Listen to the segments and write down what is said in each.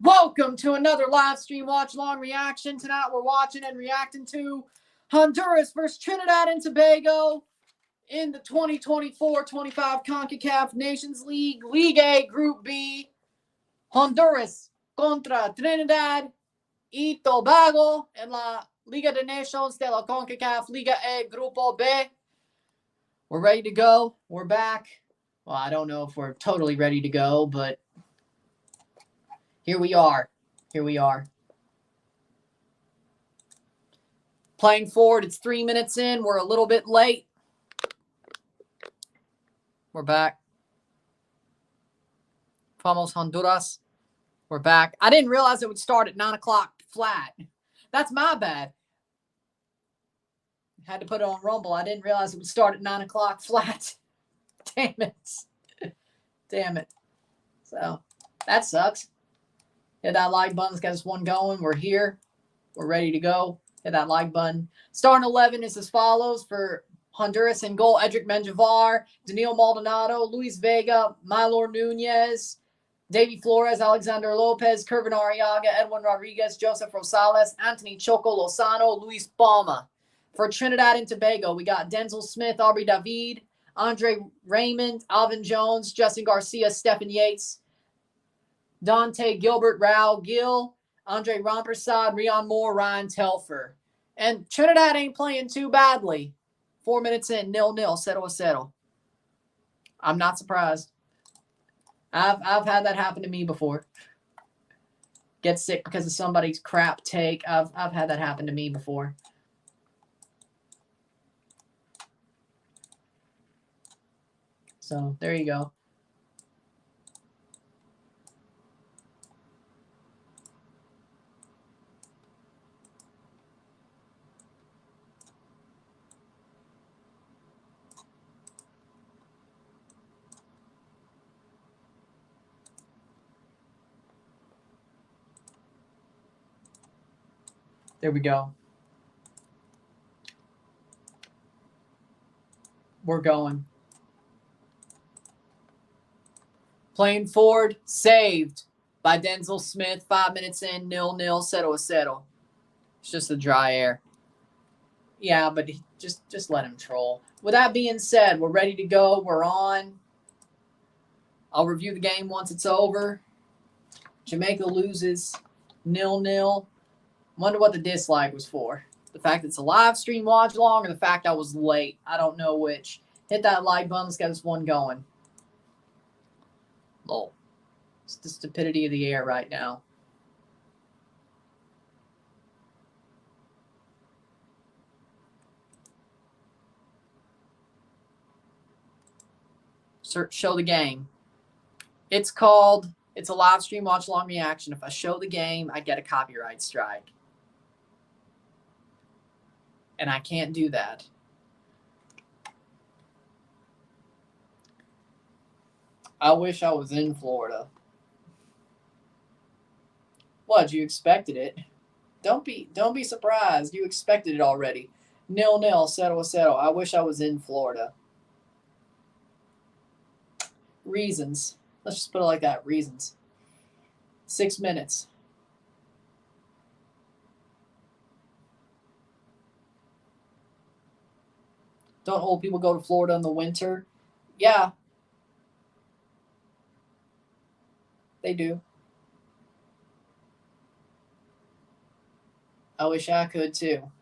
Welcome to another live stream watch long reaction. Tonight we're watching and reacting to Honduras versus Trinidad and Tobago in the 2024-25 CONCACAF Nations League, League A, Group B. Honduras contra Trinidad y Tobago en la Liga de Nations de la CONCACAF, Liga A, Grupo B. We're ready to go. We're back. Well, I don't know if we're totally ready to go, but here we are. Here we are. Playing forward. It's 3 minutes in. We're a little bit late. We're back. Vamos Honduras. We're back. I didn't realize it would start at 9 o'clock flat. That's my bad. Had to put it on Rumble. I didn't realize it would start at 9 o'clock flat. Damn it. Damn it. So, that sucks. Hit that like button. Let's get this one going. We're here. We're ready to go. Hit that like button. Starting 11 is as follows for Honduras. In goal, Edric Menjivar, Daniel Maldonado, Luis Vega, Mylor Nunez, Davy Flores, Alexander Lopez, Kervin Arriaga, Edwin Rodriguez, Joseph Rosales, Anthony Choco Lozano, Luis Palma. For Trinidad and Tobago, we got Denzel Smith, Aubrey David, Andre Raymond, Alvin Jones, Justin Garcia, Stephen Yates, Dante Gilbert, Raul Gill, Andre Rampersad, Rion Moore, Ryan Telfer. And Trinidad ain't playing too badly. 4 minutes in, 0-0, 0-0. I'm not surprised. I've had that happen to me before. Get sick because of somebody's crap take. I've had that happen to me before. So, there you go. There we go. We're going. Playing forward, saved by Denzel Smith. 5 minutes in, 0-0, 0-0. It's just the dry air. Yeah, but just let him troll. With that being said, we're ready to go. We're on. I'll review the game once it's over. Jamaica loses 0-0. Wonder what the dislike was for. The fact it's a live stream watch long or the fact I was late. I don't know which. Hit that like button. Let's get this one going. Lol. It's the stupidity of the air right now. Show the game. It's a live stream watch long reaction. If I show the game, I get a copyright strike. And I can't do that. I wish I was in Florida. What, you expected it? Don't be surprised. You expected it already. 0-0, 0-0. I wish I was in Florida. Reasons. Let's just put it like that. Reasons. 6 minutes. Don't old people go to Florida in the winter? Yeah. They do. I wish I could too.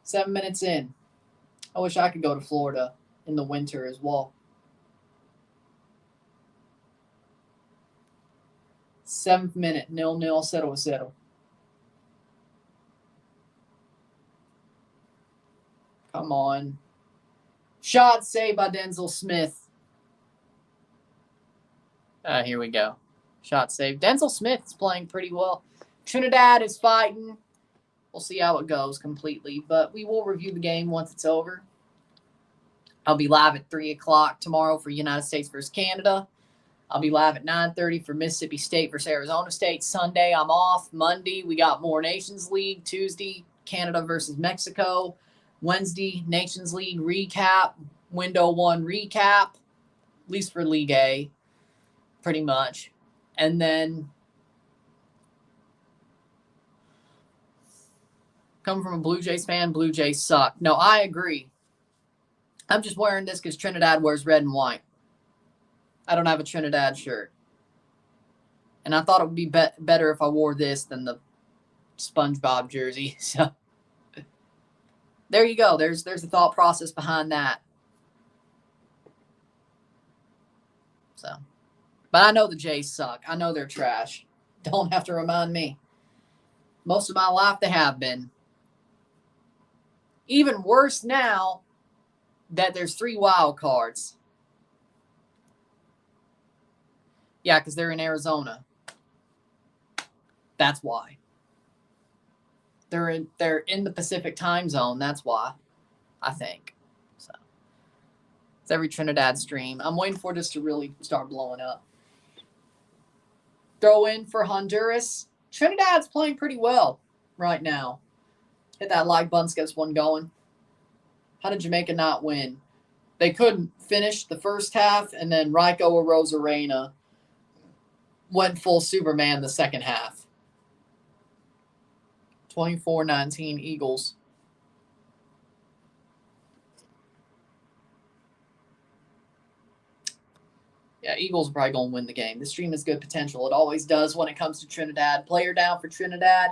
7 minutes in. I wish I could go to Florida in the winter as well. 7th minute, 0-0, 0-0. Come on. Shot saved by Denzel Smith. Here we go. Shot saved. Denzel Smith is playing pretty well. Trinidad is fighting. We'll see how it goes completely, but we will review the game once it's over. I'll be live at 3 o'clock tomorrow for United States versus Canada. I'll be live at 9:30 for Mississippi State versus Arizona State. Sunday, I'm off. Monday, we got more Nations League. Tuesday, Canada versus Mexico. Wednesday, Nations League recap. Window 1 recap, at least for League A, pretty much. And then Coming from a Blue Jays fan, Blue Jays suck. No, I agree. I'm just wearing this because Trinidad wears red and white. I don't have a Trinidad shirt. And I thought it would be better if I wore this than the SpongeBob jersey. So there you go. There's the thought process behind that. So, but I know the Jays suck. I know they're trash. Don't have to remind me. Most of my life they have been. Even worse now that there's 3 wild cards. Yeah, because they're in Arizona. That's why. They're in the Pacific time zone. That's why, I think. So it's every Trinidad stream. I'm waiting for this to really start blowing up. Throw in for Honduras. Trinidad's playing pretty well right now. Hit that like button, gets one going. How did Jamaica not win? They couldn't finish the first half, and then Rico Arozarena went full Superman the second half. 24-19 Eagles. Yeah, Eagles are probably going to win the game. This stream has good potential. It always does when it comes to Trinidad. Player down for Trinidad.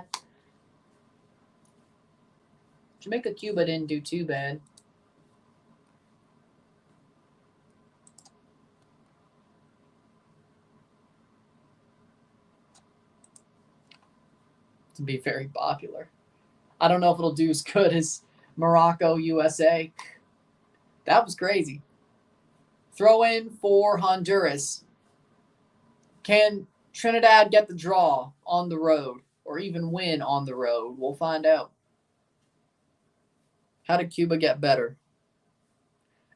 Jamaica, Cuba didn't do too bad. To be very popular. I don't know if it'll do as good as Morocco, USA. That was crazy. Throw in for Honduras. Can Trinidad get the draw on the road or even win on the road? We'll find out. How did Cuba get better?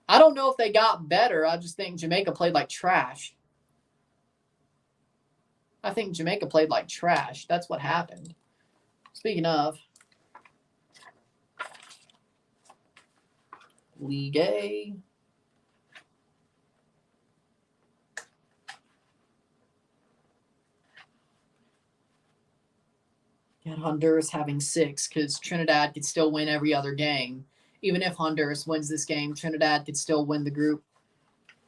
I don't know if they got better. I just think Jamaica played like trash. I think Jamaica played like trash. That's what happened. Speaking of, League A. Got Honduras having 6 because Trinidad could still win every other game. Even if Honduras wins this game, Trinidad could still win the group.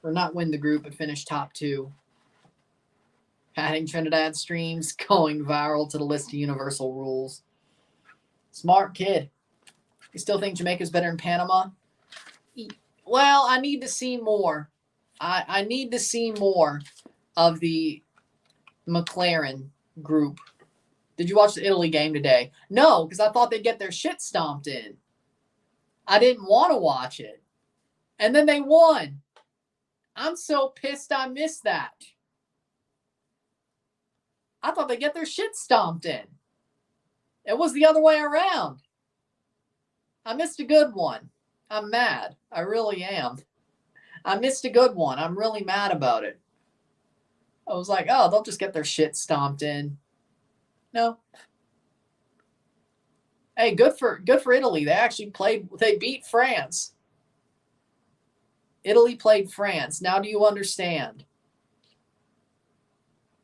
Or not win the group, but finish top 2. Adding Trinidad streams, going viral to the list of universal rules. Smart kid. You still think Jamaica's better than Panama? Well, I need to see more. I need to see more of the McLaren group. Did you watch the Italy game today? No, because I thought they'd get their shit stomped in. I didn't want to watch it. And then they won. I'm so pissed I missed that. I thought they'd get their shit stomped in. It was the other way around. I missed a good one. I'm mad. I really am. I missed a good one. I'm really mad about it. I was like, oh, they'll just get their shit stomped in. No. Hey, good for Italy. They actually they beat France. Italy played France. Now do you understand?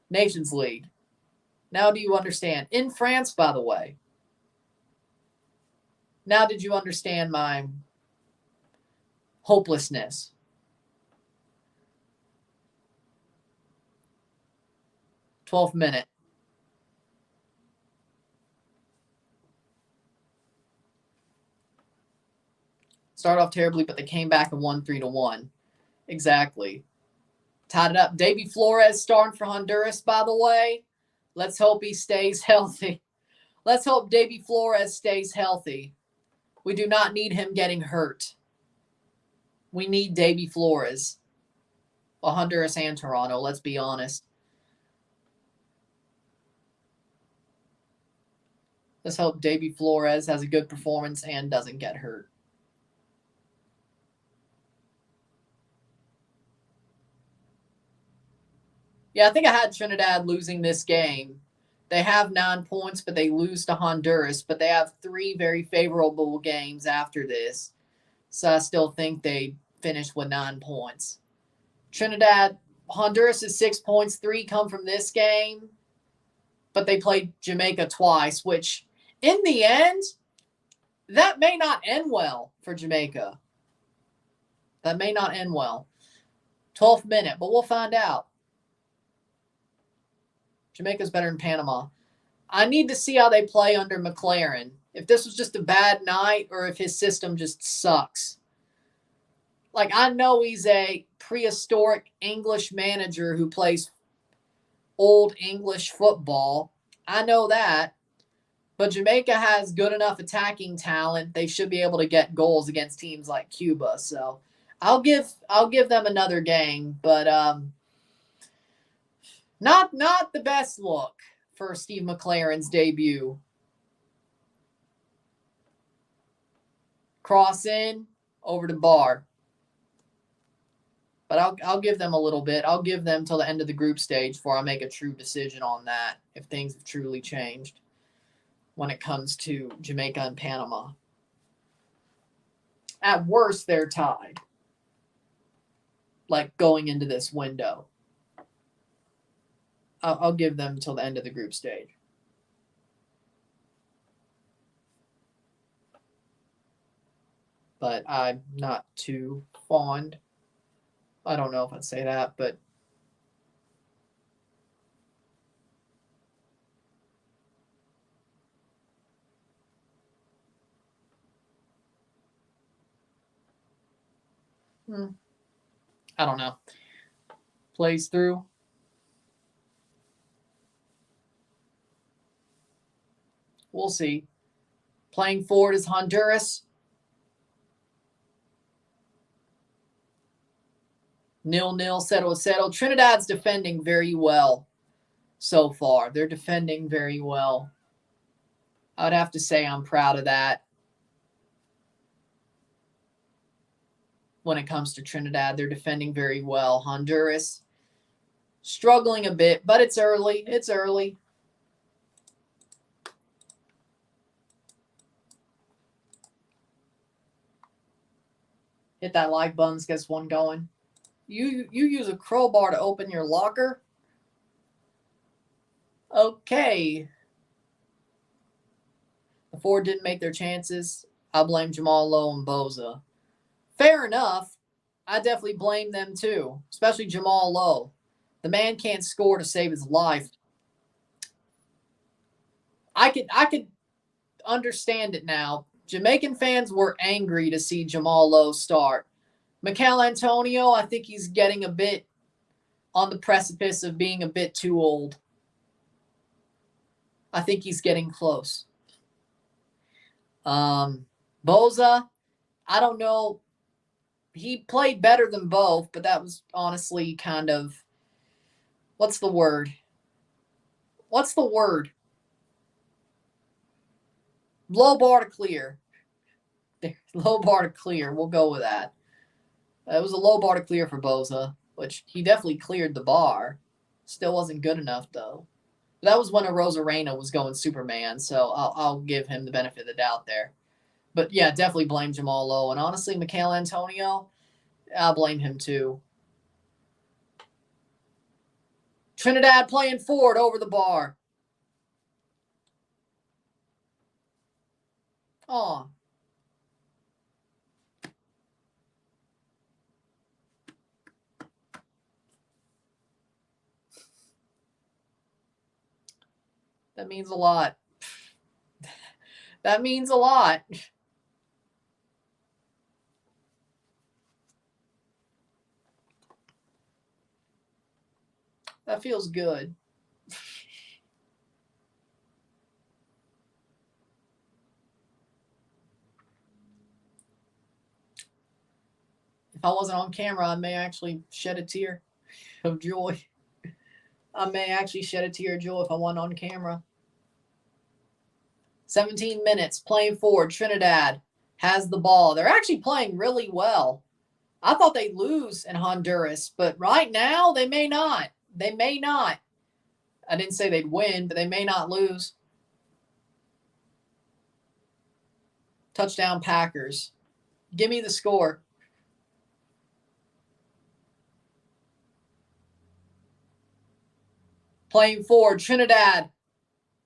Nations League. Now do you understand? In France, by the way. Now did you understand my hopelessness? Twelfth minute. Started off terribly, but they came back and won 3-1. Exactly. Tied it up. Davy Flores starting for Honduras, by the way. Let's hope he stays healthy. Let's hope Davy Flores stays healthy. We do not need him getting hurt. We need Davy Flores. Well, Honduras and Toronto, let's be honest. Let's hope Davy Flores has a good performance and doesn't get hurt. Yeah, I think I had Trinidad losing this game. They have 9 points, but they lose to Honduras. But they have 3 very favorable games after this. So I still think they finish with 9 points. Trinidad, Honduras is 6 points. 3 come from this game. But they played Jamaica twice, which in the end, that may not end well for Jamaica. That may not end well. 12th minute, but we'll find out. Jamaica's better than Panama. I need to see how they play under McLaren. If this was just a bad night or if his system just sucks. Like, I know he's a prehistoric English manager who plays old English football. I know that. But Jamaica has good enough attacking talent. They should be able to get goals against teams like Cuba. So I'll give them another game, but not the best look for Steve McLaren's debut. Cross in over to Barr. But I'll give them a little bit. I'll give them till the end of the group stage before I make a true decision on that, if things have truly changed when it comes to Jamaica and Panama. At worst, they're tied. Like, going into this window. I'll give them till the end of the group stage. But I'm not too fond. I don't know if I'd say that, but I don't know. Plays through. We'll see. Playing forward is Honduras. 0-0, settle. Trinidad's defending very well so far. They're defending very well. I would have to say I'm proud of that. When it comes to Trinidad, they're defending very well. Honduras struggling a bit, but it's early. It's early. Hit that like button, gets one going. You use a crowbar to open your locker? Okay. The Ford didn't make their chances. I blame Jamal Lowe and Boza. Fair enough. I definitely blame them too, especially Jamal Lowe. The man can't score to save his life. I could understand it now. Jamaican fans were angry to see Jamal Lowe start. Mikel Antonio, I think he's getting a bit on the precipice of being a bit too old. I think he's getting close. Boza, I don't know. He played better than both, but that was honestly kind of, what's the word? Low bar to clear. Low bar to clear. We'll go with that. It was a low bar to clear for Boza, which he definitely cleared the bar. Still wasn't good enough, though. That was when Rosarena was going Superman, so I'll give him the benefit of the doubt there. But, yeah, definitely blame Jamal Lowe. And honestly, Mikel Antonio, I'll blame him too. Trinidad playing forward over the bar. Aw. That means a lot. That means a lot. That feels good. If I wasn't on camera, I may actually shed a tear of joy. I may actually shed a tear of joy if I wasn't on camera. 17 minutes, playing forward. Trinidad has the ball. They're actually playing really well. I thought they'd lose in Honduras, but right now they may not. They may not. I didn't say they'd win, but they may not lose. Touchdown Packers. Give me the score. Playing forward. Trinidad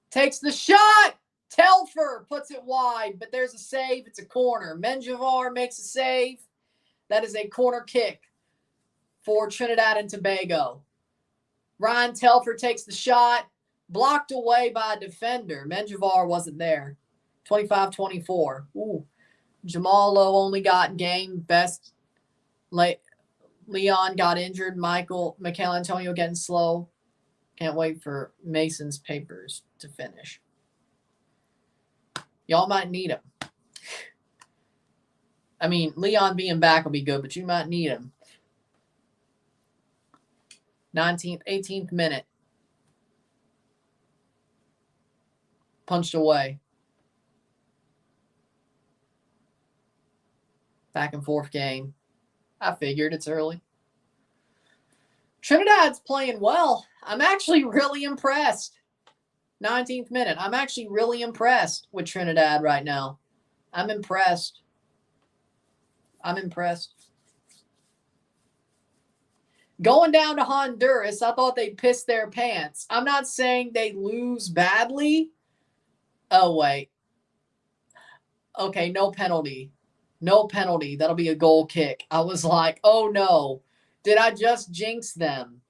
takes the shot. Telfer puts it wide, but there's a save. It's a corner. Menjivar makes a save. That is a corner kick for Trinidad and Tobago. Ryan Telfer takes the shot, blocked away by a defender. Menjivar wasn't there. 25-24. Ooh. Jamal Lowe only got game best. Leon got injured. Michael Antonio getting slow. Can't wait for Mason's papers to finish. Y'all might need him. I mean, Leon being back will be good, but you might need him. 18th minute. Punched away. Back and forth game. I figured it's early. Trinidad's playing well. I'm actually really impressed. 19th minute. I'm actually really impressed with Trinidad right now. I'm impressed. Going down to Honduras, I thought they'd piss their pants. I'm not saying they lose badly. Oh, wait. Okay, no penalty. No penalty. That'll be a goal kick. I was like, oh no. Did I just jinx them?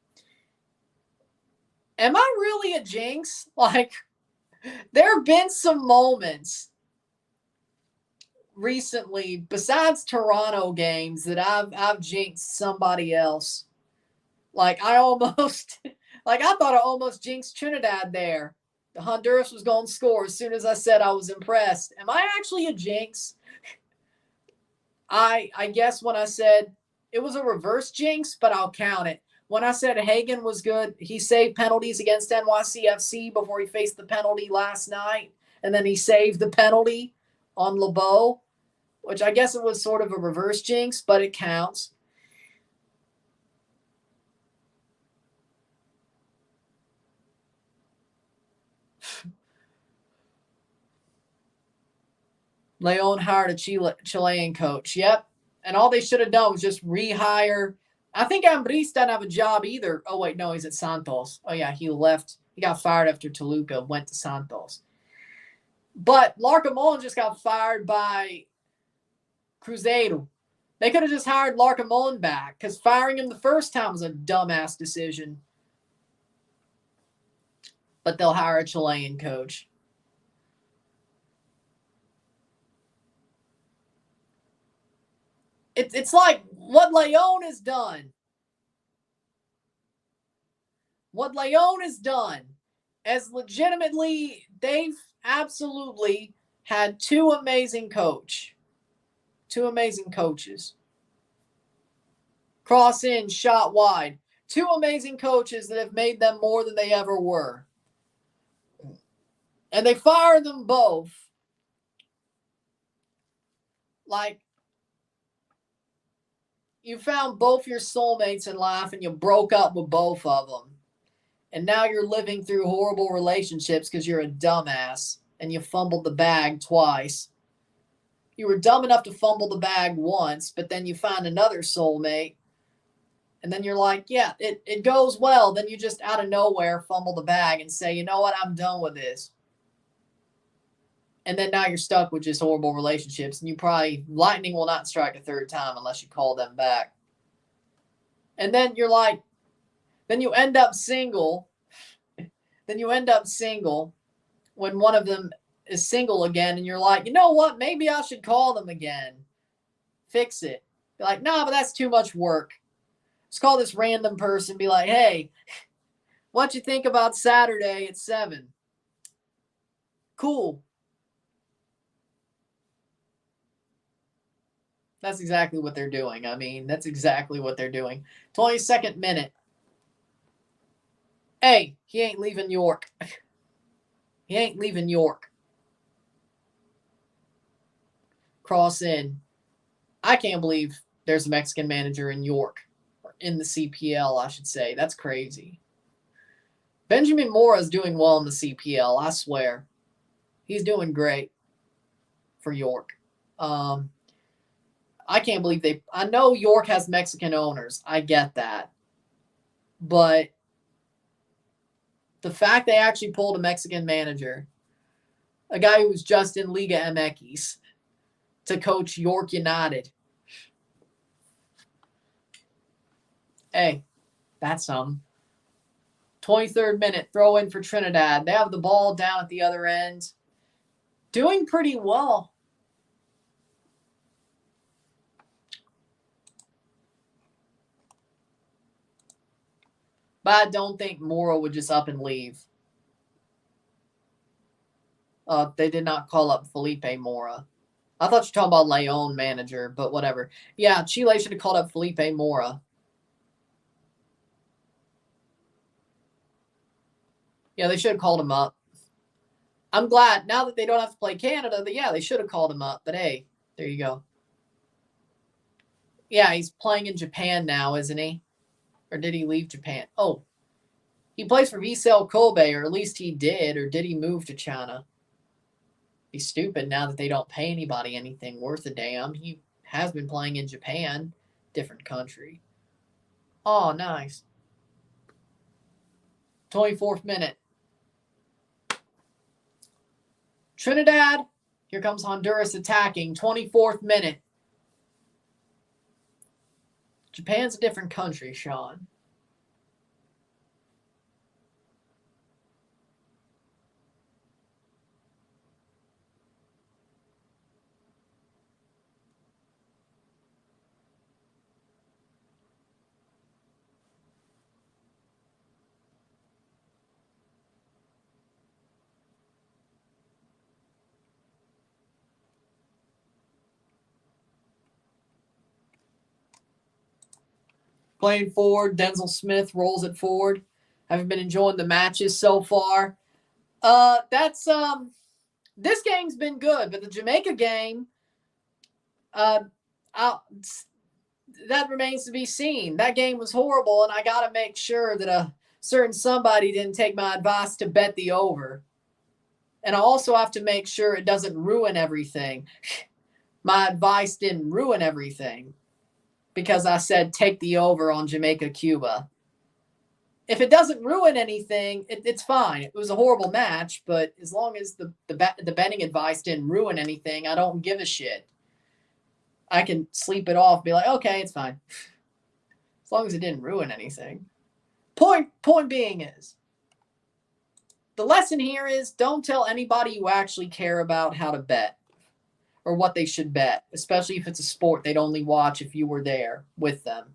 Am I really a jinx? Like, there have been some moments recently, besides Toronto games, that I've jinxed somebody else. Like, I thought I almost jinxed Trinidad there. The Honduras was going to score as soon as I said I was impressed. Am I actually a jinx? I guess when I said it was a reverse jinx, but I'll count it. When I said Hagen was good, he saved penalties against NYCFC before he faced the penalty last night. And then he saved the penalty on LeBeau, which I guess it was sort of a reverse jinx, but it counts. Leon hired a Chilean coach. Yep. And all they should have done was just rehire. I think Ambris doesn't have a job either. Oh, wait, no, he's at Santos. Oh, yeah, he left. He got fired after Toluca, went to Santos. But Larcamon just got fired by Cruzeiro. They could have just hired Larcamon back because firing him the first time was a dumbass decision. But they'll hire a Chilean coach. It's like what Leon has done. What Leon has done, as legitimately, they've absolutely had two amazing coaches. Cross in, shot wide. Two amazing coaches that have made them more than they ever were. And they fired them both. Like, you found both your soulmates in life and you broke up with both of them. And now you're living through horrible relationships because you're a dumbass and you fumbled the bag twice. You were dumb enough to fumble the bag once, but then you find another soulmate. And then you're like, yeah, it goes well. Then you just out of nowhere fumble the bag and say, you know what, I'm done with this. And then now you're stuck with just horrible relationships. And lightning will not strike a third time unless you call them back. And then you're like, then you end up single. When one of them is single again. And you're like, you know what? Maybe I should call them again. Fix it. Be like, nah, but that's too much work. Just call this random person. Be like, hey, what you think about Saturday at 7? Cool. That's exactly what they're doing. I mean, that's exactly what they're doing. 22nd minute. Hey, he ain't leaving York. He ain't leaving York. Cross in. I can't believe there's a Mexican manager in York. Or in the CPL, I should say. That's crazy. Benjamin Mora is doing well in the CPL, I swear. He's doing great for York. I can't believe I know York has Mexican owners. I get that. But the fact they actually pulled a Mexican manager A guy who was just in Liga MX to coach York United. Hey, that's some. 23rd minute, throw in for Trinidad. They have the ball down at the other end. Doing pretty well. But I don't think Mora would just up and leave. They did not call up Felipe Mora. I thought you were talking about Leon manager, but whatever. Yeah, Chile should have called up Felipe Mora. Yeah, they should have called him up. I'm glad now that they don't have to play Canada, they should have called him up. But hey, there you go. Yeah, he's playing in Japan now, isn't he? Or did he leave Japan? Oh, he plays for Vissel Kobe, or at least he did. Or did he move to China? He's stupid now that they don't pay anybody anything worth a damn. He has been playing in Japan, different country. Oh, nice. 24th minute. Trinidad. Here comes Honduras attacking. 24th minute. Japan's a different country, Sean. Playing forward, Denzel Smith rolls it forward. Haven't been enjoying the matches so far. This game's been good, but the Jamaica game, that remains to be seen. That game was horrible, and I got to make sure that a certain somebody didn't take my advice to bet the over. And I also have to make sure it doesn't ruin everything. My advice didn't ruin everything because I said take the over on Jamaica, Cuba. If it doesn't ruin anything, it's fine. It was a horrible match, but as long as the betting advice didn't ruin anything, I don't give a shit. I can sleep it off, be like, okay, it's fine. As long as it didn't ruin anything. Point being is, the lesson here is don't tell anybody you actually care about how to bet or what they should bet, especially if it's a sport they'd only watch if you were there with them.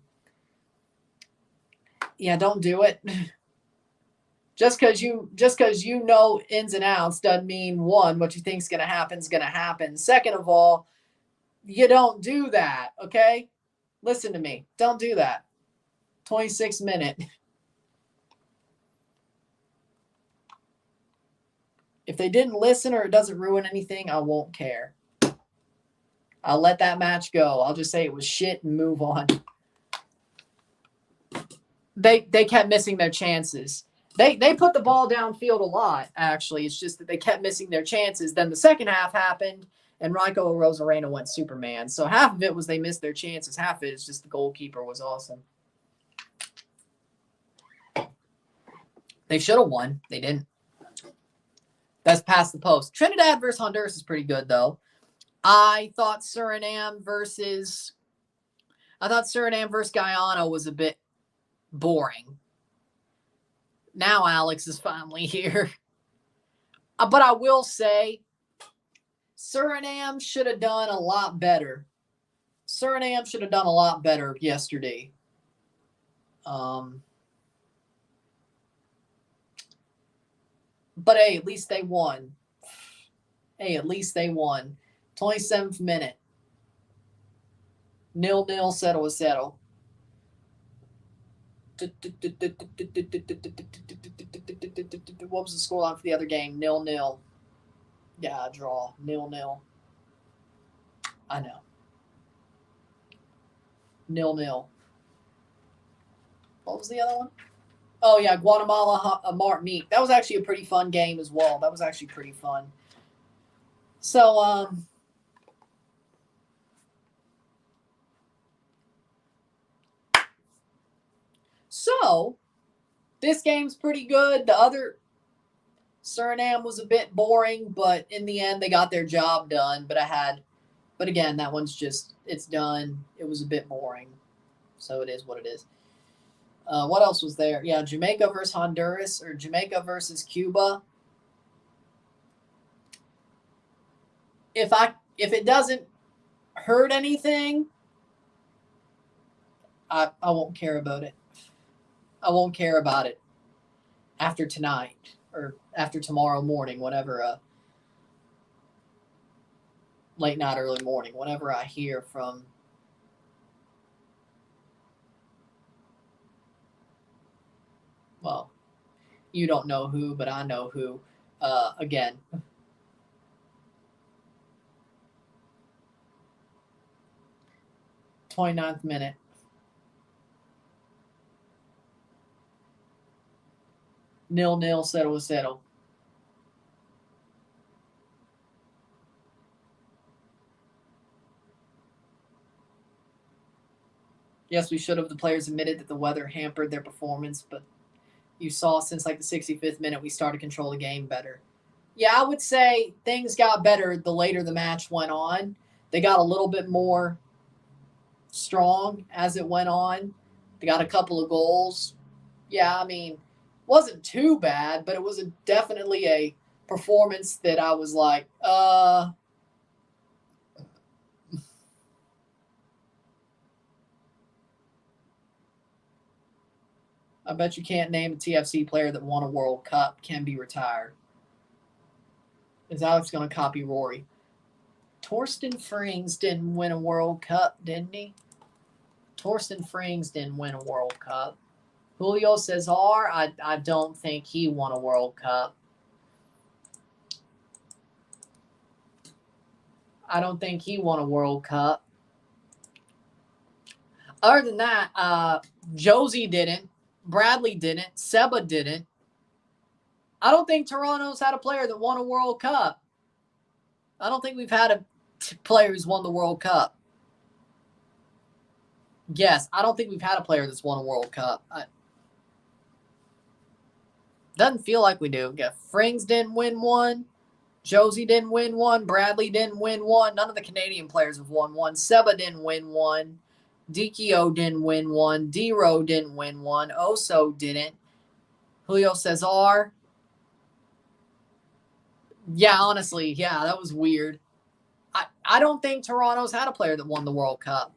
Yeah, don't do it. Just because you know ins and outs doesn't mean, one, what you think is going to happen is going to happen. Second of all, you don't do that, okay? Listen to me. Don't do that. 26th minute. If they didn't listen or it doesn't ruin anything, I won't care. I'll let that match go. I'll just say it was shit and move on. They kept missing their chances. They put the ball downfield a lot, actually. It's just that they kept missing their chances. Then the second half happened, and Rico Rosarena went Superman. So half of it was they missed their chances. Half of it is just the goalkeeper was awesome. They should have won. They didn't. That's past the post. Trinidad versus Honduras is pretty good, though. I thought Suriname versus Guyana was a bit boring. Now Alex is finally here. But I will say, Suriname should have done a lot better. Suriname should have done a lot better yesterday. But hey, at least they won. 27th minute. 0-0, settle. What was the scoreline for the other game? 0-0. Yeah, draw. 0-0. I know. 0-0. What was the other one? Oh, yeah, Guatemala, Martinique. That was actually a pretty fun game as well. That was actually pretty fun. So, this game's pretty good. The other Suriname was a bit boring, but in the end, they got their job done. But again, that one's just, it's done. It was a bit boring. So it is what it is. What else was there? Yeah, Jamaica versus Honduras or Jamaica versus Cuba. If it doesn't hurt anything, I won't care about it. I won't care about it after tonight or after tomorrow morning, whatever. Late night, early morning, whenever I hear from. Well, you don't know who, but I know who. Again. 29th minute. Nil-nil, 0-0. Yes, we should have. The players admitted that the weather hampered their performance, but you saw since like the 65th minute, we started to control the game better. Yeah, I would say things got better the later the match went on. They got a little bit more strong as it went on. They got a couple of goals. Yeah, I mean, wasn't too bad, but it was definitely a performance that I was like, I bet you can't name a TFC player that won a World Cup can be retired. Is Alex going to copy Rory? Torsten Frings didn't win a World Cup, didn't he? Torsten Frings didn't win a World Cup. Julio Cesar, I don't think he won a World Cup. I don't think he won a World Cup. Other than that, Josie didn't. Bradley didn't. Seba didn't. I don't think Toronto's had a player that won a World Cup. I don't think we've had a player who's won the World Cup. Yes, I don't think we've had a player that's won a World Cup. Doesn't feel like we do. Yeah, Frings didn't win one. Josie didn't win one. Bradley didn't win one. None of the Canadian players have won one. Seba didn't win one. Dikio didn't win one. Girault didn't win one. Oso didn't. Julio Cesar. Yeah, honestly, yeah, that was weird. I don't think Toronto's had a player that won the World Cup.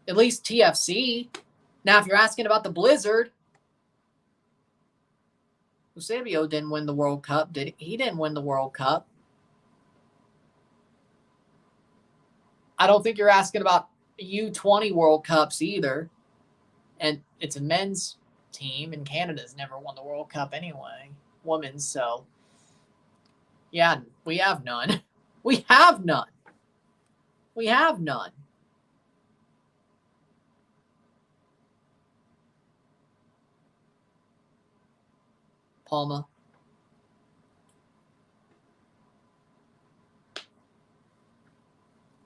At least TFC. Now, if you're asking about the Blizzard, Eusebio didn't win the World Cup, did he? He didn't win the World Cup. I don't think you're asking about U20 World Cups either. And it's a men's team, and Canada's never won the World Cup anyway. Women's, so. Yeah, we have none. We have none. We have none. Palma.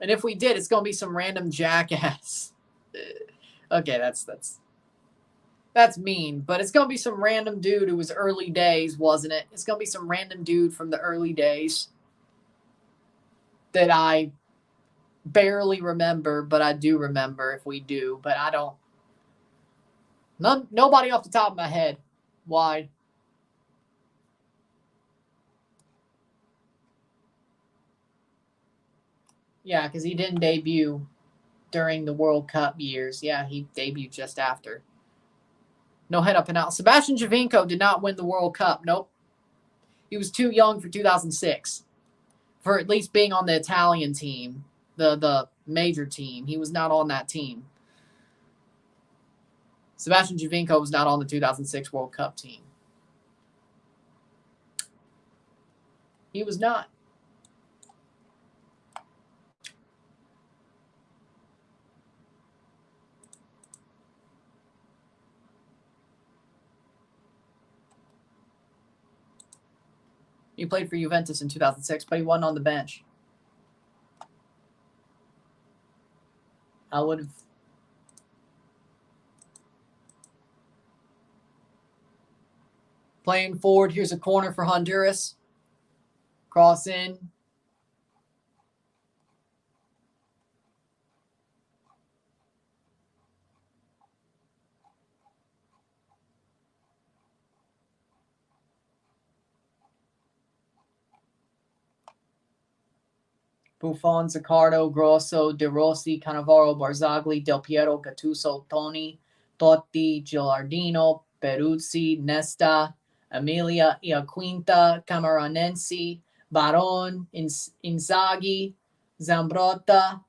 And if we did, it's going to be some random jackass. Okay, that's mean, but it's going to be some random dude who was early days, wasn't it? It's going to be some random dude from the early days that I barely remember, but I do remember if we do, but I don't. Nobody off the top of my head. Why? Yeah, because he didn't debut during the World Cup years. Yeah, he debuted just after. No head up and out. Sebastian Giovinco did not win the World Cup. Nope. He was too young for 2006. For at least being on the Italian team, the major team. He was not on that team. Sebastian Giovinco was not on the 2006 World Cup team. He was not. He played for Juventus in 2006, but he wasn't on the bench. I would have. Playing forward. Here's a corner for Honduras. Cross in. Buffon, Zaccardo, Grosso, De Rossi, Cannavaro, Barzagli, Del Piero, Gattuso, Toni, Totti, Gilardino, Peruzzi, Nesta, Emilia, Iaquinta, Cameronensi, Baron, Inzaghi, Zambrotta,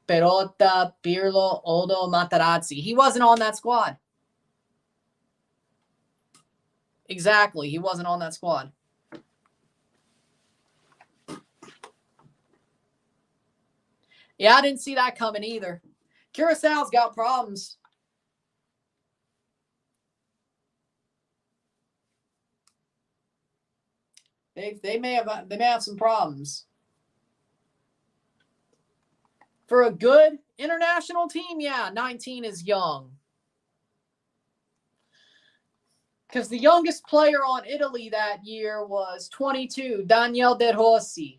Perotta, Pirlo, Odo, Materazzi. He wasn't on that squad. Exactly. He wasn't on that squad. Yeah, I didn't see that coming either. Curaçao's got problems. They may have some problems. For a good international team, yeah, 19 is young. Because the youngest player on Italy that year was 22, Daniel De Rossi.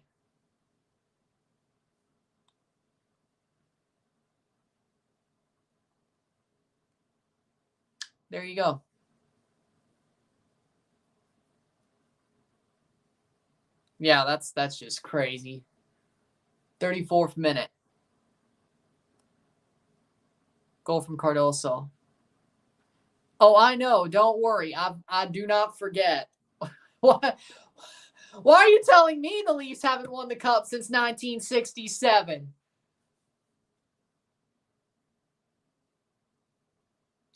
There you go. Yeah, that's just crazy. 34th minute. Goal from Cardoso. Oh, I know. Don't worry. I do not forget. What? Why are you telling me the Leafs haven't won the Cup since 1967?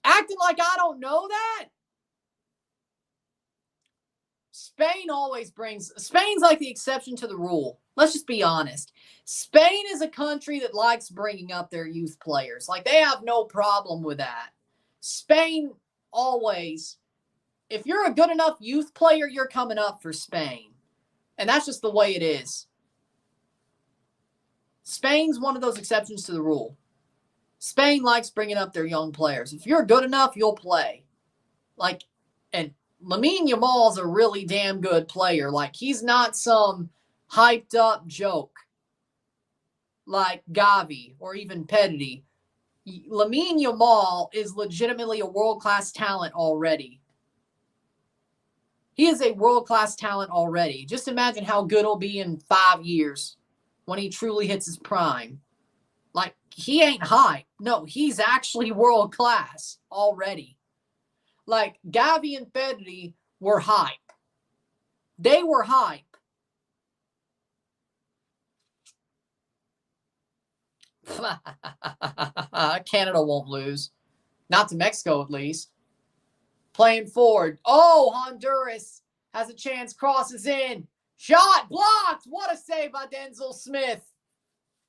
Acting like I don't know that? Spain's like the exception to the rule. Let's just be honest. Spain is a country that likes bringing up their youth players. Like, they have no problem with that. Spain always, if you're a good enough youth player, you're coming up for Spain. And that's just the way it is. Spain's one of those exceptions to the rule. Spain likes bringing up their young players. If you're good enough, you'll play. Like, and Lamine Yamal's a really damn good player. Like, he's not some hyped up joke like Gavi or even Pedri. Lamine Yamal is legitimately a world-class talent already. He is a world-class talent already. Just imagine how good he'll be in 5 years when he truly hits his prime. Like, he ain't hype. No, he's actually world-class already. Like, Gavi and Pedri were hype. They were hype. Canada won't lose. Not to Mexico, at least. Playing forward. Oh, Honduras has a chance. Crosses in. Shot blocked. What a save by Denzel Smith.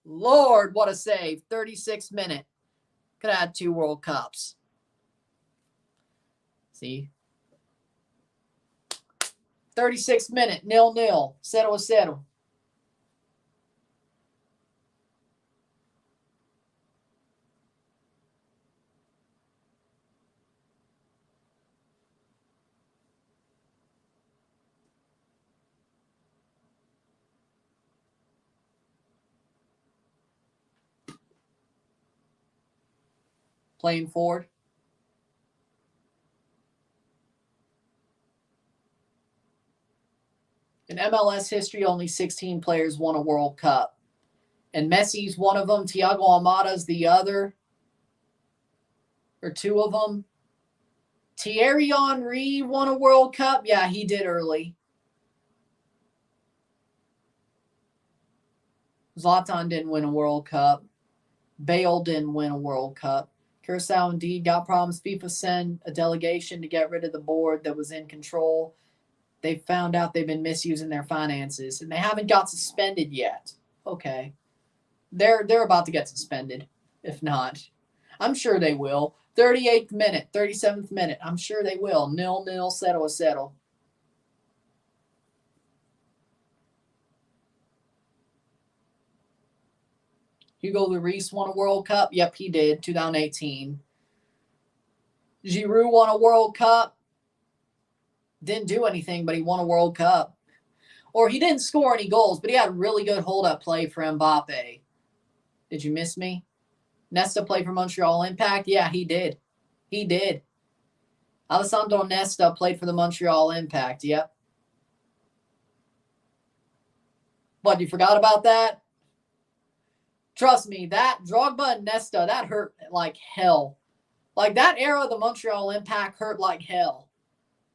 Lord, what a save. 36th minute. Could have had 2 World Cups. See? 36th minute. 0-0. 0-0. Playing forward. In MLS history, only 16 players won a World Cup. And Messi's one of them. Thiago Almada's the other. Or 2 of them. Thierry Henry won a World Cup. Yeah, he did early. Zlatan didn't win a World Cup. Bale didn't win a World Cup. Curaçao indeed got problems. FIFA sent a delegation to get rid of the board that was in control. They found out they've been misusing their finances, and they haven't got suspended yet. Okay. They're about to get suspended, if not. I'm sure they will. 38th minute, 37th minute. I'm sure they will. 0-0, 0-0. Hugo Juarez won a World Cup. Yep, he did. 2018. Girault won a World Cup. didn't do anything, but he won a World Cup. Or he didn't score any goals, but he had really good hold-up play for Mbappe. Did you miss me? Nesta played for Montreal Impact? Yeah, he did. He did. Alessandro Nesta played for the Montreal Impact. Yep. What, you forgot about that? Trust me, that Drogba and Nesta, that hurt like hell. Like, that era of the Montreal Impact hurt like hell.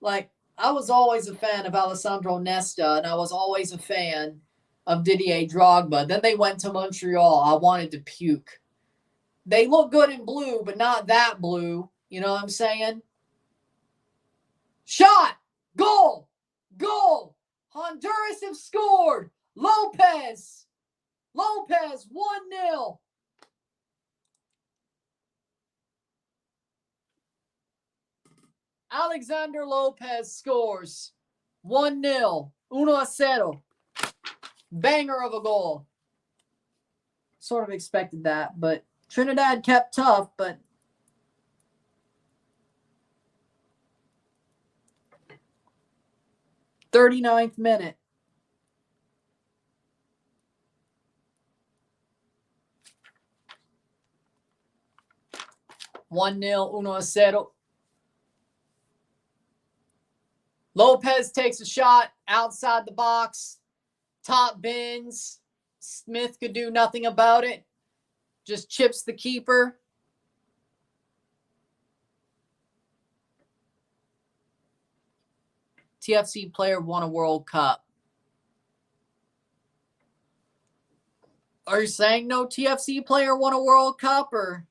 Like, I was always a fan of Alessandro Nesta, and I was always a fan of Didier Drogba. Then they went to Montreal. I wanted to puke. They look good in blue, but not that blue. You know what I'm saying? Shot! Goal! Goal! Honduras have scored! Lopez! Lopez, 1-0. Alexander Lopez scores 1-0. 1-0. Banger of a goal. Sort of expected that, but Trinidad kept tough, but .39th minute. One nil, 1-0. Lopez takes a shot outside the box. Top bins. Smith could do nothing about it. Just chips the keeper. TFC player won a World Cup. Are you saying no TFC player won a World Cup, or?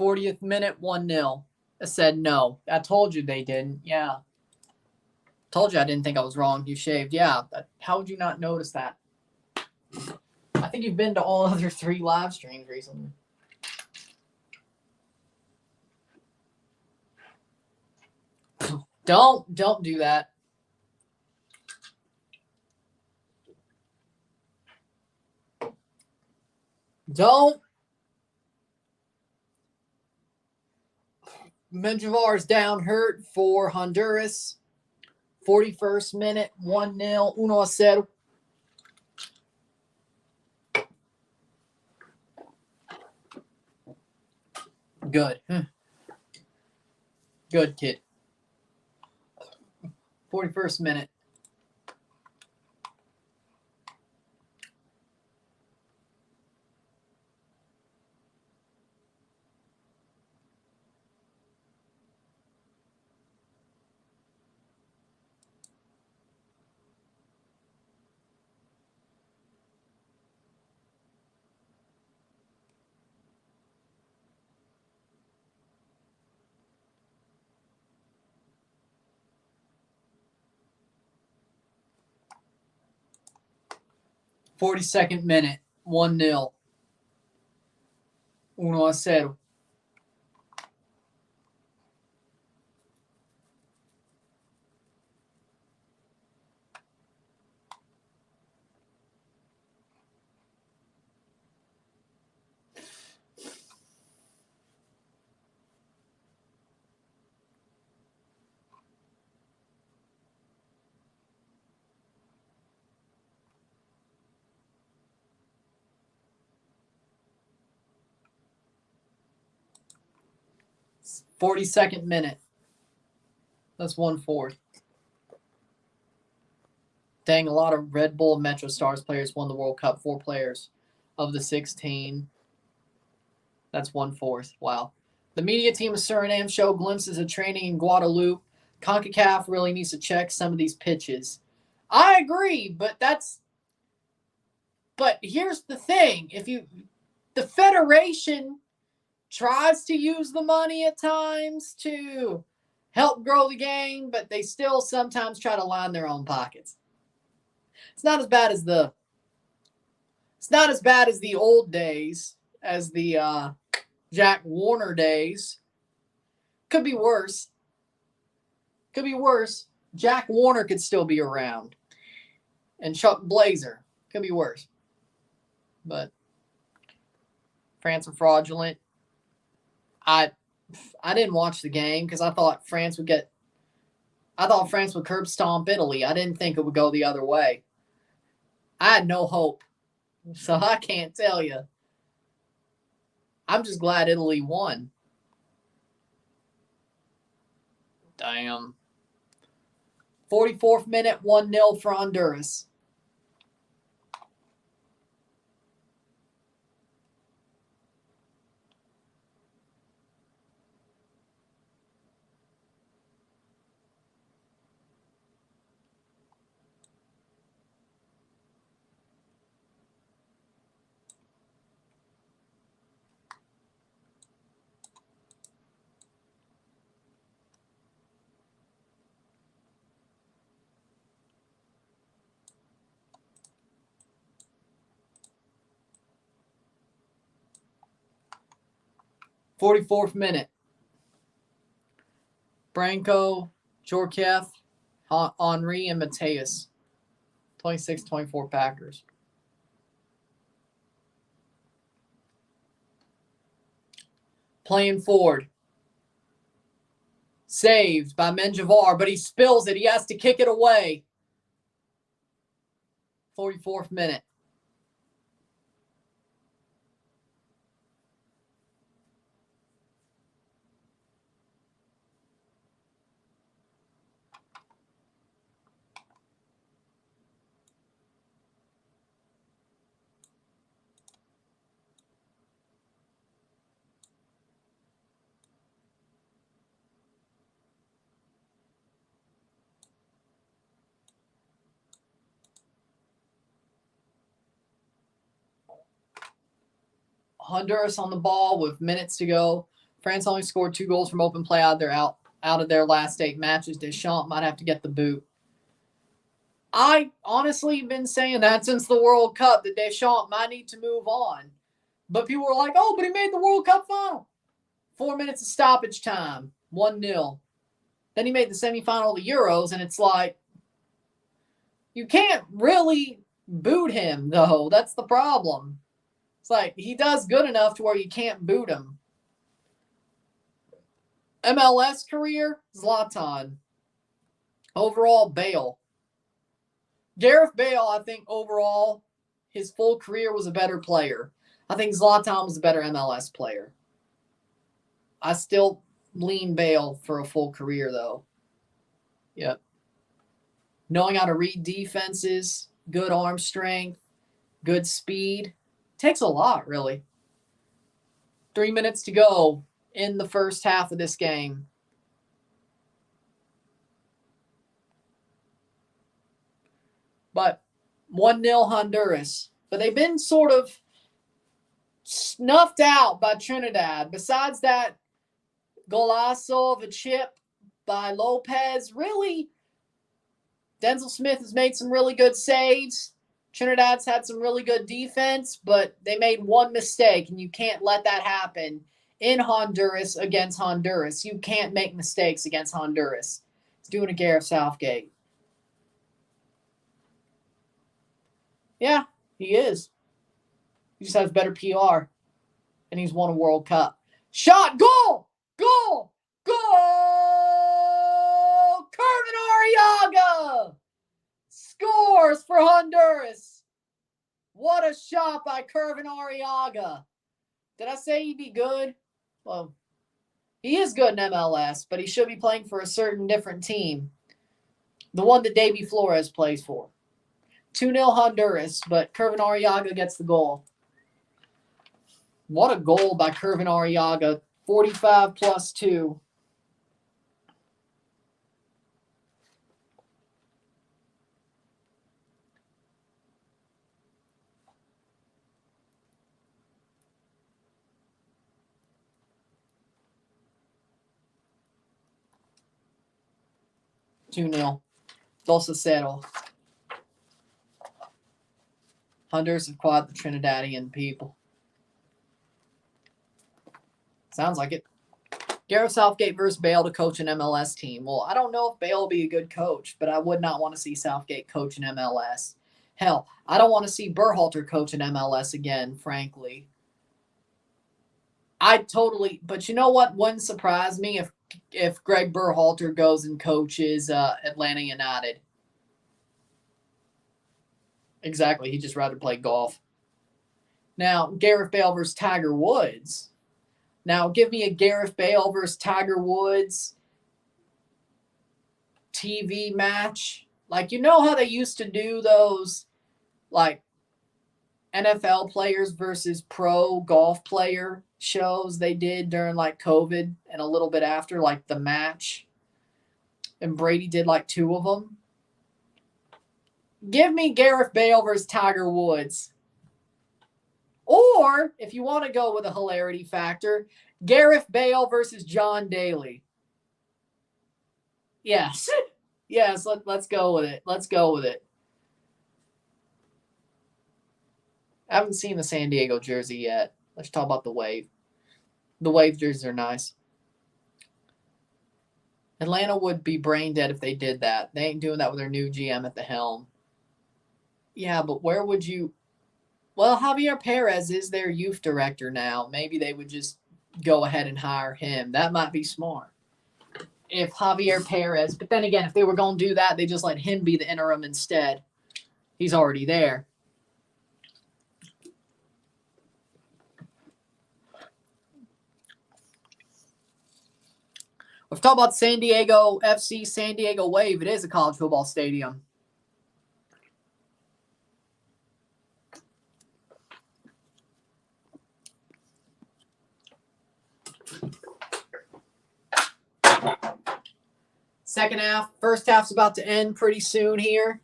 40th minute, 1-0. I said no. I told you they didn't. Yeah. Told you I didn't think I was wrong. You shaved. Yeah. How would you not notice that? I think you've been to all other 3 live streams recently. Don't do that. Don't. Menjivar's down hurt for Honduras. 41st minute, 1-0, 1-0. Good. Good, kid. 41st minute. .42nd minute, 1-0. 1-0. .42nd minute. That's 1/4. Dang, a lot of Red Bull Metro Stars players won the World Cup. 4 players of the 16. That's 1/4. Wow. The media team of Suriname showed glimpses of training in Guadeloupe. CONCACAF really needs to check some of these pitches. I agree, but here's the thing. The federation tries to use the money at times to help grow the game, but they still sometimes try to line their own pockets. It's not as bad as the old days, as the Jack Warner days. Could be worse. Could be worse. Jack Warner could still be around. And Chuck Blazer. Could be worse. But France are fraudulent. I didn't watch the game because I thought France would curb stomp Italy. I didn't think it would go the other way. I had no hope. So I can't tell you. I'm just glad Italy won. Damn. 44th minute, 1-0 for Honduras. '44th minute. Branco, Jorkev, Henry, and Mateus. 26-24 Packers. Playing forward. Saved by Menjivar, but he spills it. He has to kick it away. 44th minute. Honduras on the ball with minutes to go. France only scored 2 goals from open play out of their last 8 matches. Deschamps might have to get the boot. I honestly been saying that since the World Cup, that Deschamps might need to move on. But people were like, oh, but he made the World Cup final. 4 minutes of stoppage time, 1-0. Then he made the semifinal of the Euros, and it's like, you can't really boot him, though. That's the problem. It's like, he does good enough to where you can't boot him. MLS career, Zlatan. Overall, Bale. Gareth Bale, I think overall, his full career was a better player. I think Zlatan was a better MLS player. I still lean Bale for a full career, though. Yep. Knowing how to read defenses, good arm strength, good speed. Takes a lot, really. 3 minutes to go in the first half of this game. But 1-0 Honduras. But they've been sort of snuffed out by Trinidad. Besides that golazo of a chip by Lopez, really, Denzel Smith has made some really good saves. Trinidad's had some really good defense, but they made one mistake, and you can't let that happen in Honduras against Honduras. You can't make mistakes against Honduras. It's doing a Gareth Southgate. Yeah, he is. He just has better PR, and he's won a World Cup. Shot, goal, goal, goal! Kervin Arriaga scores for Honduras. What a shot by Kervin Arriaga. Did I say he'd be good? Well, he is good in MLS, but he should be playing for a certain different team. The one that Davy Flores plays for. 2-0 Honduras, but Kervin Arriaga gets the goal. What a goal by Kervin Arriaga. 45 plus 2. Two 2-0. 2-0. Honduras have quad the Trinidadian people. Sounds like it. Gareth Southgate versus Bale to coach an MLS team. Well, I don't know if Bale will be a good coach, but I would not want to see Southgate coach an MLS. Hell, I don't want to see Berhalter coach an MLS again, frankly. But you know what wouldn't surprise me if Greg Berhalter goes and coaches Atlanta United. Exactly, he'd just rather play golf. Now, Gareth Bale versus Tiger Woods. Now, give me a Gareth Bale versus Tiger Woods TV match. Like, you know how they used to do those, like, NFL players versus pro golf player shows they did during, like, COVID and a little bit after, like, the match. And Brady did, like, 2 of them. Give me Gareth Bale versus Tiger Woods. Or, if you want to go with a hilarity factor, Gareth Bale versus John Daly. Yes. Yes, let's go with it. Let's go with it. I haven't seen the San Diego jersey yet. Let's talk about the Wave. The Wave jerseys are nice. Atlanta would be brain dead if they did that. They ain't doing that with their new GM at the helm. Yeah, but where would you... Well, Javier Perez is their youth director now. Maybe they would just go ahead and hire him. That might be smart. If Javier Perez... But then again, if they were going to do that, they just let him be the interim instead. He's already there. Let's talk about San Diego FC, San Diego Wave. It is a college football stadium. Second half. First half's about to end pretty soon here.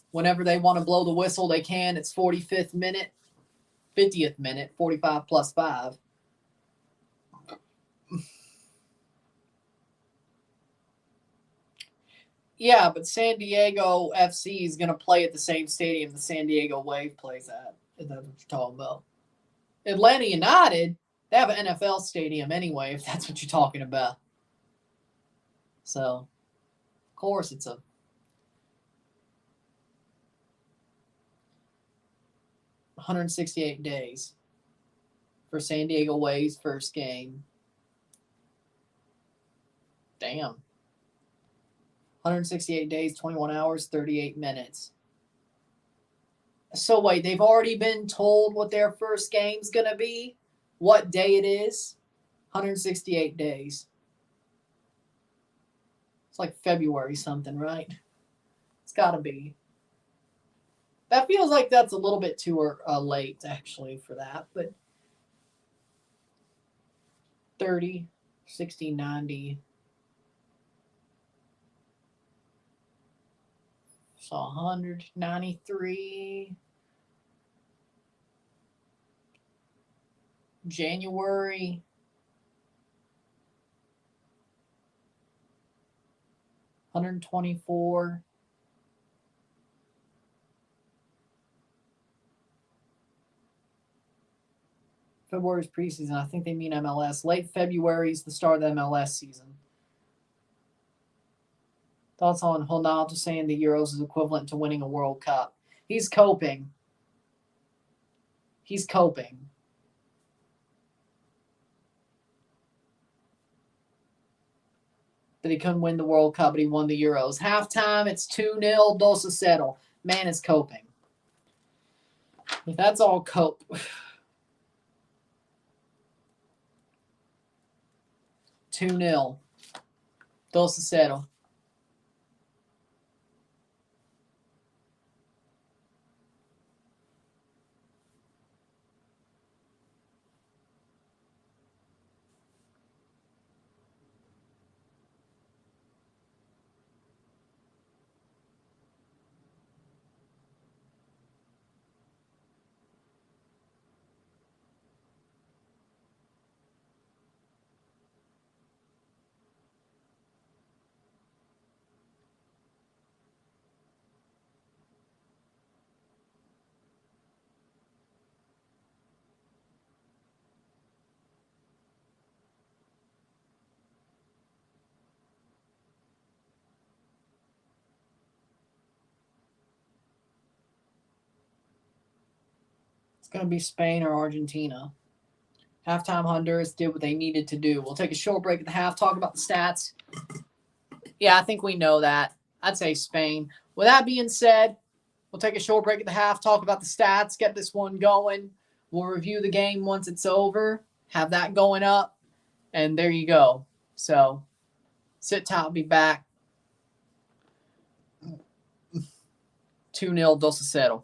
Whenever they want to blow the whistle, they can. It's 45th minute, 50th minute, 45 plus 5. Yeah, but San Diego FC is going to play at the same stadium the San Diego Wave plays at. If that's what you're talking about. Atlanta United, they have an NFL stadium anyway, if that's what you're talking about. So, of course, it's a 168 days for San Diego Wave's first game. Damn. 168 days, 21 hours, 38 minutes. So wait, they've already been told what their first game's going to be? What day it is? 168 days. It's like February something, right? It's got to be. That feels like that's a little bit too late, actually, for that. But 30, 60, 90. So 193. January. $124. February's preseason. I think they mean MLS. Late February is the start of the MLS season. Thoughts on Ronaldo saying the Euros is equivalent to winning a World Cup? He's coping. He's coping. That he couldn't win the World Cup, but he won the Euros. Halftime, it's 2-0, 2-0. Man is coping. If that's all cope. 2-0, 2-0. It's going to be Spain or Argentina. Halftime, Honduras did what they needed to do. We'll take a short break at the half, talk about the stats. Yeah, I think we know that. I'd say Spain. With that being said, we'll take a short break at the half, talk about the stats, get this one going. We'll review the game once it's over, have that going up, and there you go. So, sit tight, I'll be back. 2-0, 2-0.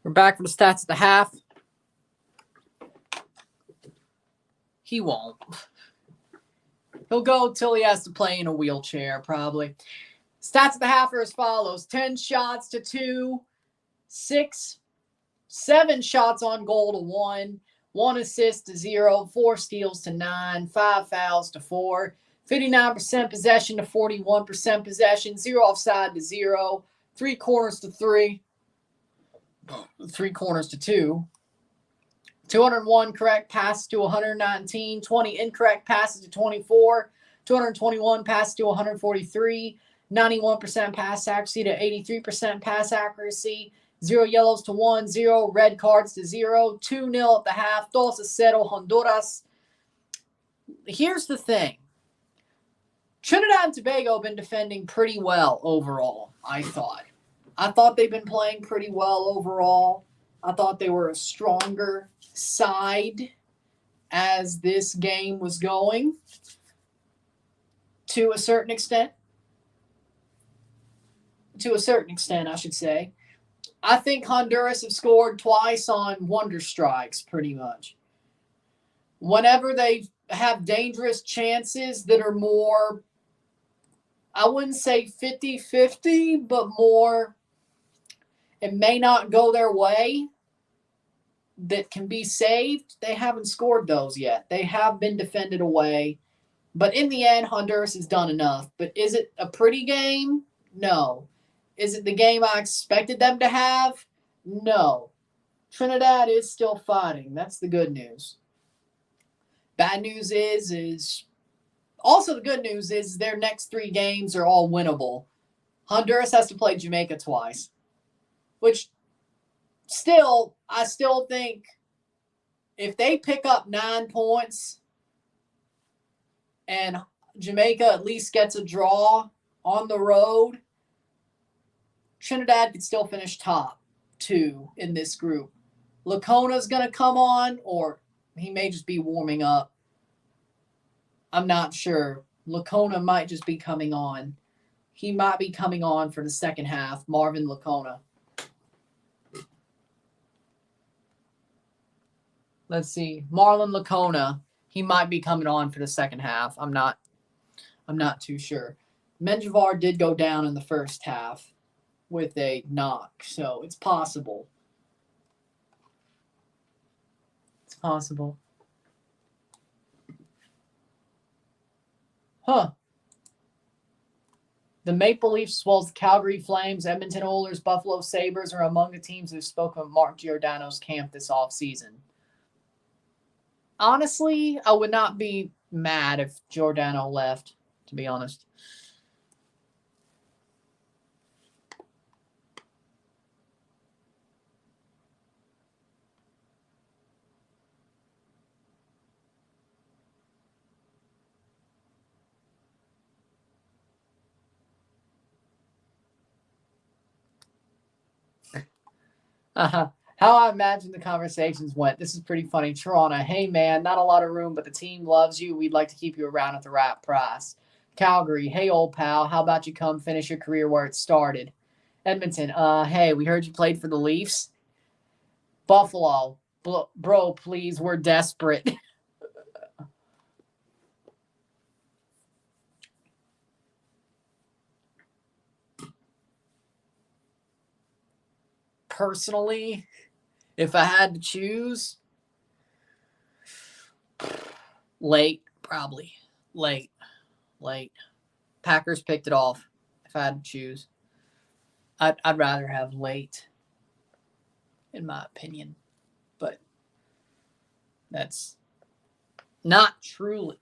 We're back for the stats at the half. He won't. He'll go till he has to play in a wheelchair, probably. Stats at the half are as follows. 10 shots to 2. 7 shots on goal to 1. 1 assist to 0. 4 steals to 9. 5 fouls to 4. 59% possession to 41% possession. 0 offside to 0. 3 corners to 3. 3 corners to 2. 201 correct passes to 119. 20 incorrect passes to 24. 221 passes to 143. 91% pass accuracy to 83% pass accuracy. 0 yellows to 1. 0 red cards to 0. 2-0 at the half. 2-0 Honduras. Here's the thing. Trinidad and Tobago have been defending pretty well overall, I thought. I thought they've been playing pretty well overall. I thought they were a stronger side as this game was going to a certain extent. To a certain extent, I should say. I think Honduras have scored twice on wonder strikes, pretty much. Whenever they have dangerous chances that are more, I wouldn't say 50-50, but more, it may not go their way, that can be saved, they haven't scored those yet. They have been defended away. But in the end, Honduras has done enough. But is it a pretty game? No. Is it the game I expected them to have? No. Trinidad is still fighting. That's the good news. Bad news is also the good news is their next 3 games are all winnable. Honduras has to play Jamaica twice, which I still think if they pick up 9 points and Jamaica at least gets a draw on the road, Trinidad could still finish top 2 in this group. Lacona's going to come on, or he may just be warming up. I'm not sure. Lacona might just be coming on. He might be coming on for the second half, Marvin Lacona. Let's see. Marlon Lacona, he might be coming on for the second half. I'm not too sure. Menjivar did go down in the first half with a knock, so it's possible. It's possible. Huh. The Maple Leafs, as well as the Calgary Flames, Edmonton Oilers, Buffalo Sabres are among the teams who've spoken with Mark Giordano's camp this offseason. Honestly, I would not be mad if Giordano left, to be honest. How I imagine the conversations went. This is pretty funny. Toronto, hey man, not a lot of room, but the team loves you. We'd like to keep you around at the right price. Calgary, hey old pal, how about you come finish your career where it started? Edmonton, hey, we heard you played for the Leafs. Buffalo, bro, please, we're desperate. Personally, if I had to choose, late, probably. Late. Packers picked it off. If I had to choose, I'd rather have late, in my opinion. But that's not truly.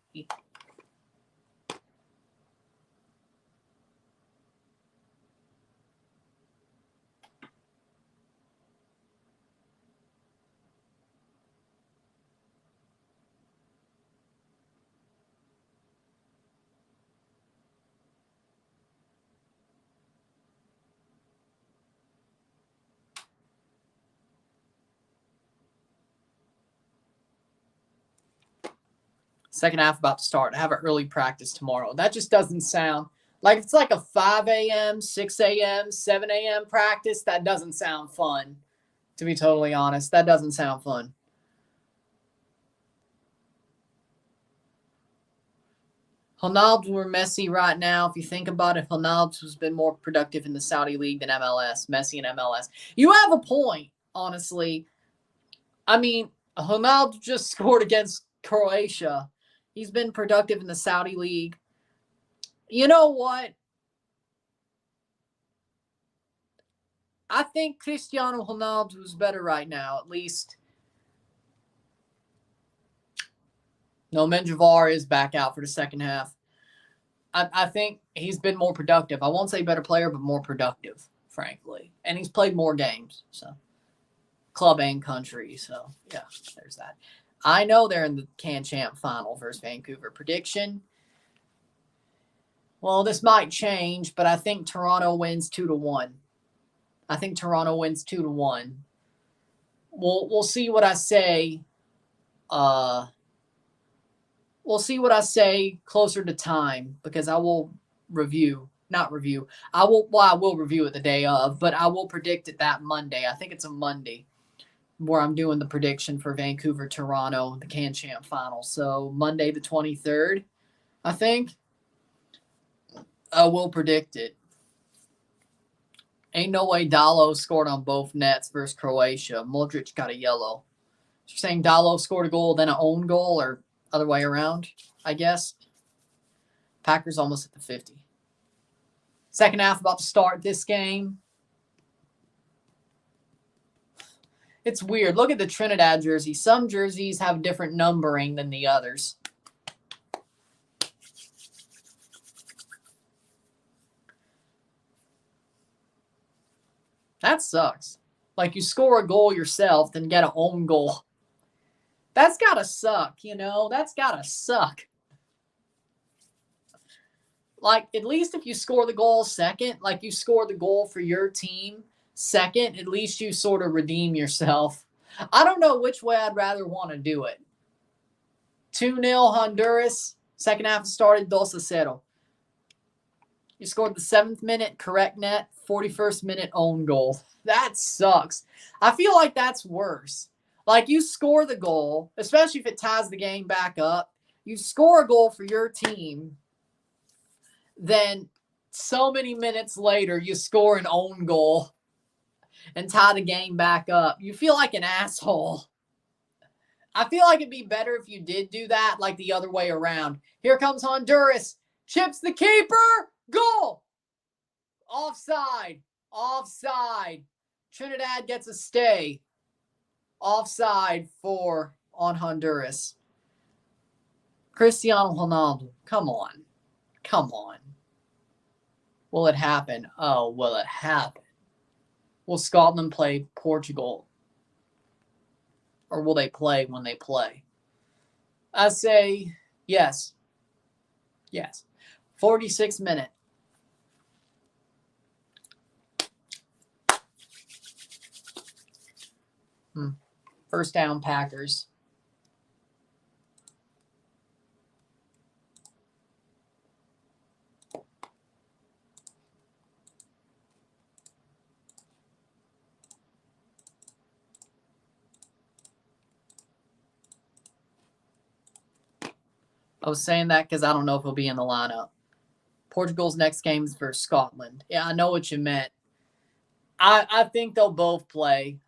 Second half about to start. I have an early practice tomorrow. That just doesn't sound like it's like a 5 a.m., 6 a.m., 7 a.m. practice. That doesn't sound fun. To be totally honest, that doesn't sound fun. Ronaldo or Messi right now, if you think about it, Ronaldo has been more productive in the Saudi League than MLS, Messi and MLS. You have a point, honestly. I mean, Ronaldo just scored against Croatia. He's been productive in the Saudi League. You know what? I think Cristiano Ronaldo is better right now, at least. No, Menjivar is back out for the second half. I think he's been more productive. I won't say better player, but more productive, frankly. And he's played more games, so club and country. So, yeah, there's that. I know they're in the Can Champ final versus Vancouver. Prediction? Well, this might change, but I think Toronto wins 2-1. I think Toronto wins 2-1. We'll see what I say. We'll see what I say closer to time, because I will not review. I will review it the day of, but I will predict it that Monday. I think it's a Monday where I'm doing the prediction for Vancouver, Toronto, the Can Champ final. So Monday the 23rd, I think. I will predict it. Ain't no way Dalo scored on both nets versus Croatia. Modric got a yellow. You're saying Dalo scored a goal, then an own goal, or other way around, I guess. Packers almost at the 50. Second half about to start this game. It's weird. Look at the Trinidad jersey. Some jerseys have different numbering than the others. That sucks. Like, you score a goal yourself, then get an own goal. That's gotta suck, you know? That's gotta suck. Like, at least if you score the goal second, like you score the goal for your team second, at least you sort of redeem yourself. I don't know which way I'd rather want to do it. 2-0 Honduras. Second half started 2-0. You scored the 7th minute, correct net, 41st minute own goal. That sucks. I feel like that's worse. Like, you score the goal, especially if it ties the game back up. You score a goal for your team, then so many minutes later, you score an own goal and tie the game back up. You feel like an asshole. I feel like it'd be better if you did do that, like the other way around. Here comes Honduras. Chips the keeper. Goal. Offside. Offside. Trinidad gets a stay. Offside on Honduras. Cristiano Ronaldo. Come on. Come on. Will it happen? Oh, will it happen? Will Scotland play Portugal? Or will they play when they play? I say yes. Yes. 46th minute. First down, Packers. I was saying that because I don't know if he'll be in the lineup. Portugal's next game is versus Scotland. Yeah, I know what you meant. I think they'll both play.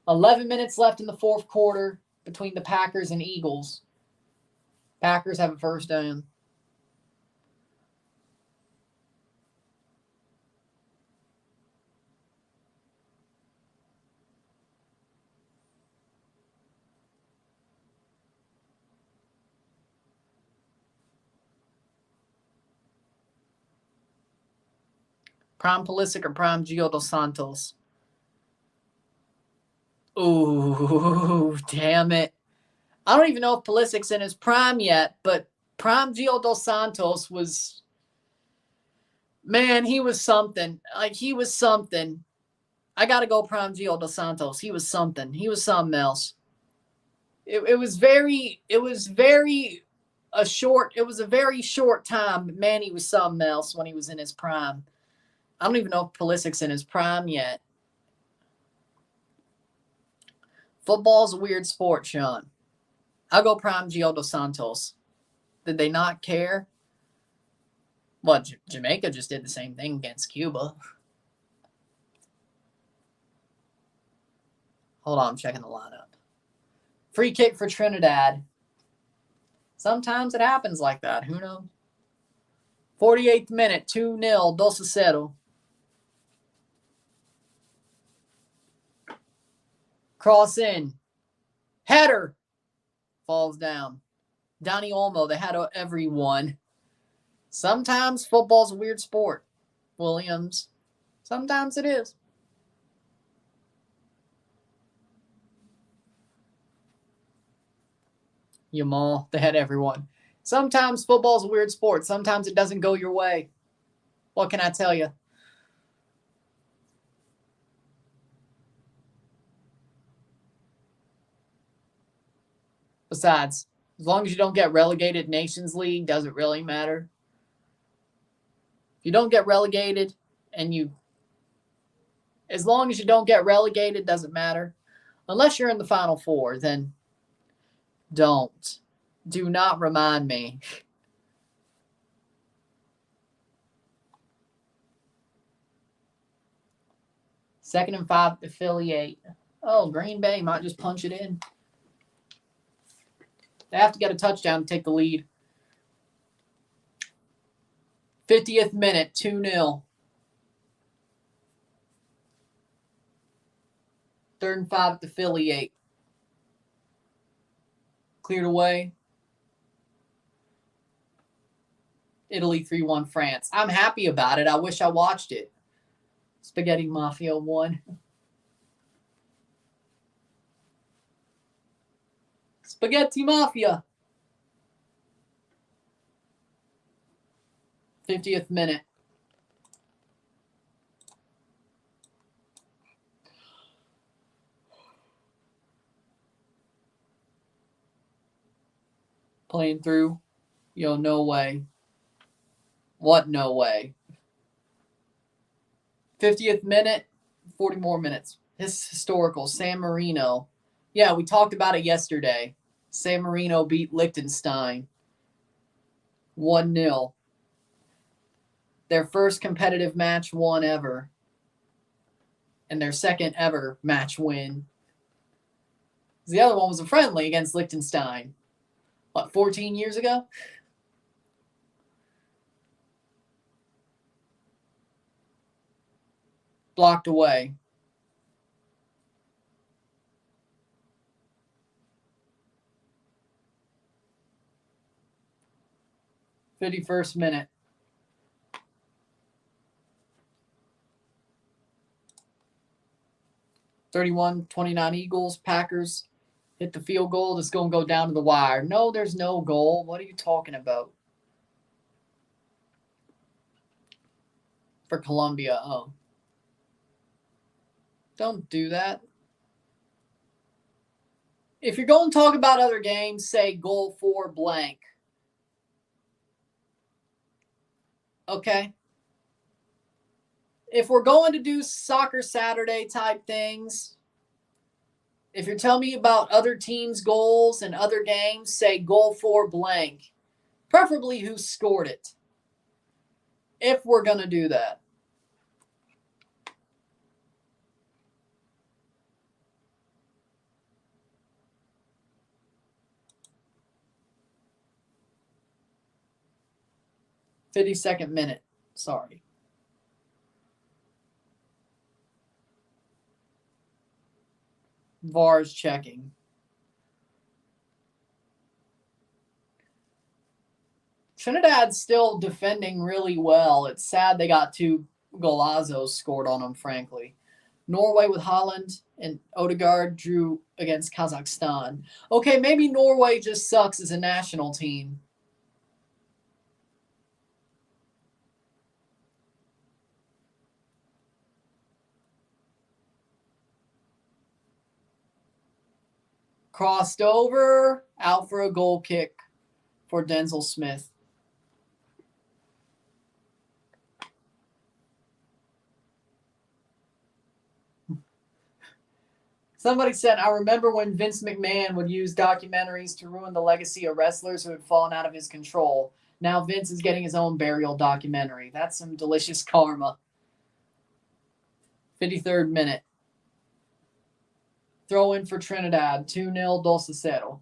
11 minutes left in the fourth quarter between the Packers and Eagles. Packers have a first down. Prime Pulisic or Prime Gio dos Santos? Ooh, damn it. I don't even know if Pulisic's in his prime yet, but Prime Gio dos Santos was, man, he was something. Like, he was something. I got to go Prime Gio dos Santos. He was something. He was something else. It was a very short time. But man, he was something else when he was in his prime. I don't even know if Pulisic's in his prime yet. Football's a weird sport, Sean. I'll go prime Gio dos Santos. Did they not care? Well, Jamaica just did the same thing against Cuba. Hold on, I'm checking the lineup. Free kick for Trinidad. Sometimes it happens like that. Who knows? 48th minute, 2-0, 2-0. Cross in. Header. Falls down. Donny Olmo, they had everyone. Sometimes football's a weird sport, Williams. Sometimes it is. Yamal, they had everyone. Sometimes football's a weird sport. Sometimes it doesn't go your way. What can I tell you? Besides, as long as you don't get relegated Nations League, does it really matter? If you don't get relegated as long as you don't get relegated, doesn't matter. Unless you're in the Final Four, then don't. Do not remind me. Second and 5 to Philly 8. Oh, Green Bay might just punch it in. They have to get a touchdown to take the lead. 50th minute, 2-0. Third and 5 to Philly 8. Cleared away. Italy 3-1 France. I'm happy about it. I wish I watched it. Spaghetti Mafia won. Spaghetti Mafia. 50th minute. Playing through. Yo, no way. What no way? 50th minute, 40 more minutes. This historical. San Marino. Yeah, we talked about it yesterday. San Marino beat Liechtenstein 1-0. Their first competitive match won ever. And their second ever match win. The other one was a friendly against Liechtenstein. What, 14 years ago? Blocked away. '51st minute. (31-29) Eagles. Packers hit the field goal. It's going to go down to the wire. No, there's no goal. What are you talking about? For Colombia. Oh. Don't do that. If you're going to talk about other games, say goal for blank. Okay? If we're going to do Soccer Saturday type things, if you're telling me about other teams' goals and other games, say goal for blank. Preferably who scored it. If we're going to do that. '52nd minute. Sorry. VAR's checking. Trinidad's still defending really well. It's sad they got 2 golazos scored on them, frankly. Norway with Holland and Odegaard drew against Kazakhstan. Okay, maybe Norway just sucks as a national team. Crossed over, out for a goal kick for Denzel Smith. Somebody said, I remember when Vince McMahon would use documentaries to ruin the legacy of wrestlers who had fallen out of his control. Now Vince is getting his own burial documentary. That's some delicious karma. 53rd minute. Throw in for Trinidad. 2-0 Dos a 0.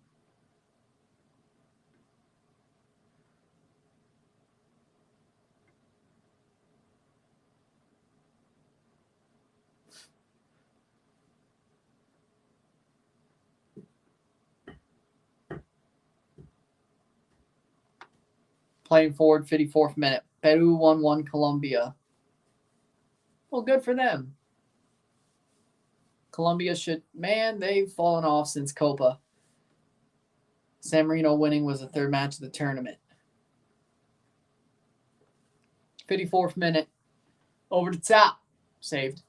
Playing forward, 54th minute. Peru 1-1 Colombia. Well, good for them. Colombia should... Man, they've fallen off since Copa. San Marino winning was the third match of the tournament. 54th minute. Over the top. Saved.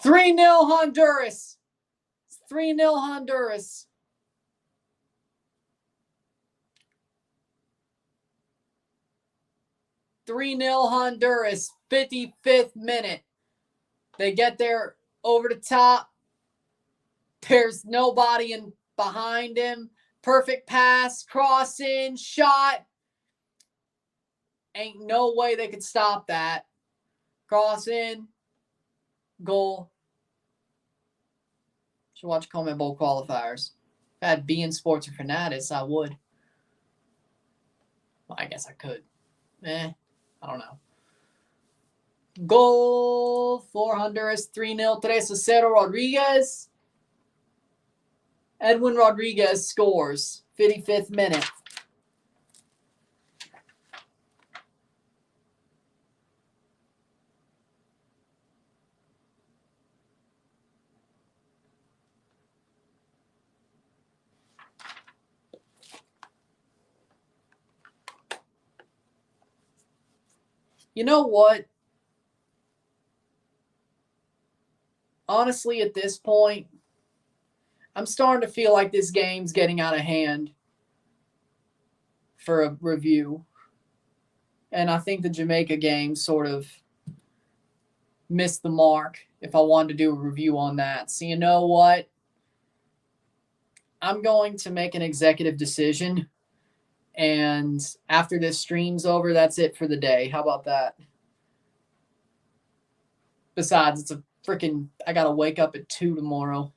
Three 0 Honduras. 3-0 Honduras. Honduras. 55th minute. They get there over the top. There's nobody in behind him. Perfect pass, cross in, shot. Ain't no way they could stop that. Cross in, goal. Should watch Coleman Bowl qualifiers. If I had beIN Sports or Fanatics, I would. Well, I guess I could. I don't know. Goal for Honduras, 3-0, 3-0 Rodriguez. Edwin Rodriguez scores, 55th minute. You know what? Honestly, at this point, I'm starting to feel like this game's getting out of hand for a review. And I think the Jamaica game sort of missed the mark if I wanted to do a review on that. So you know what? I'm going to make an executive decision. And after this stream's over, that's it for the day. How about that? Besides, it's a freaking... I got to wake up at 2 tomorrow.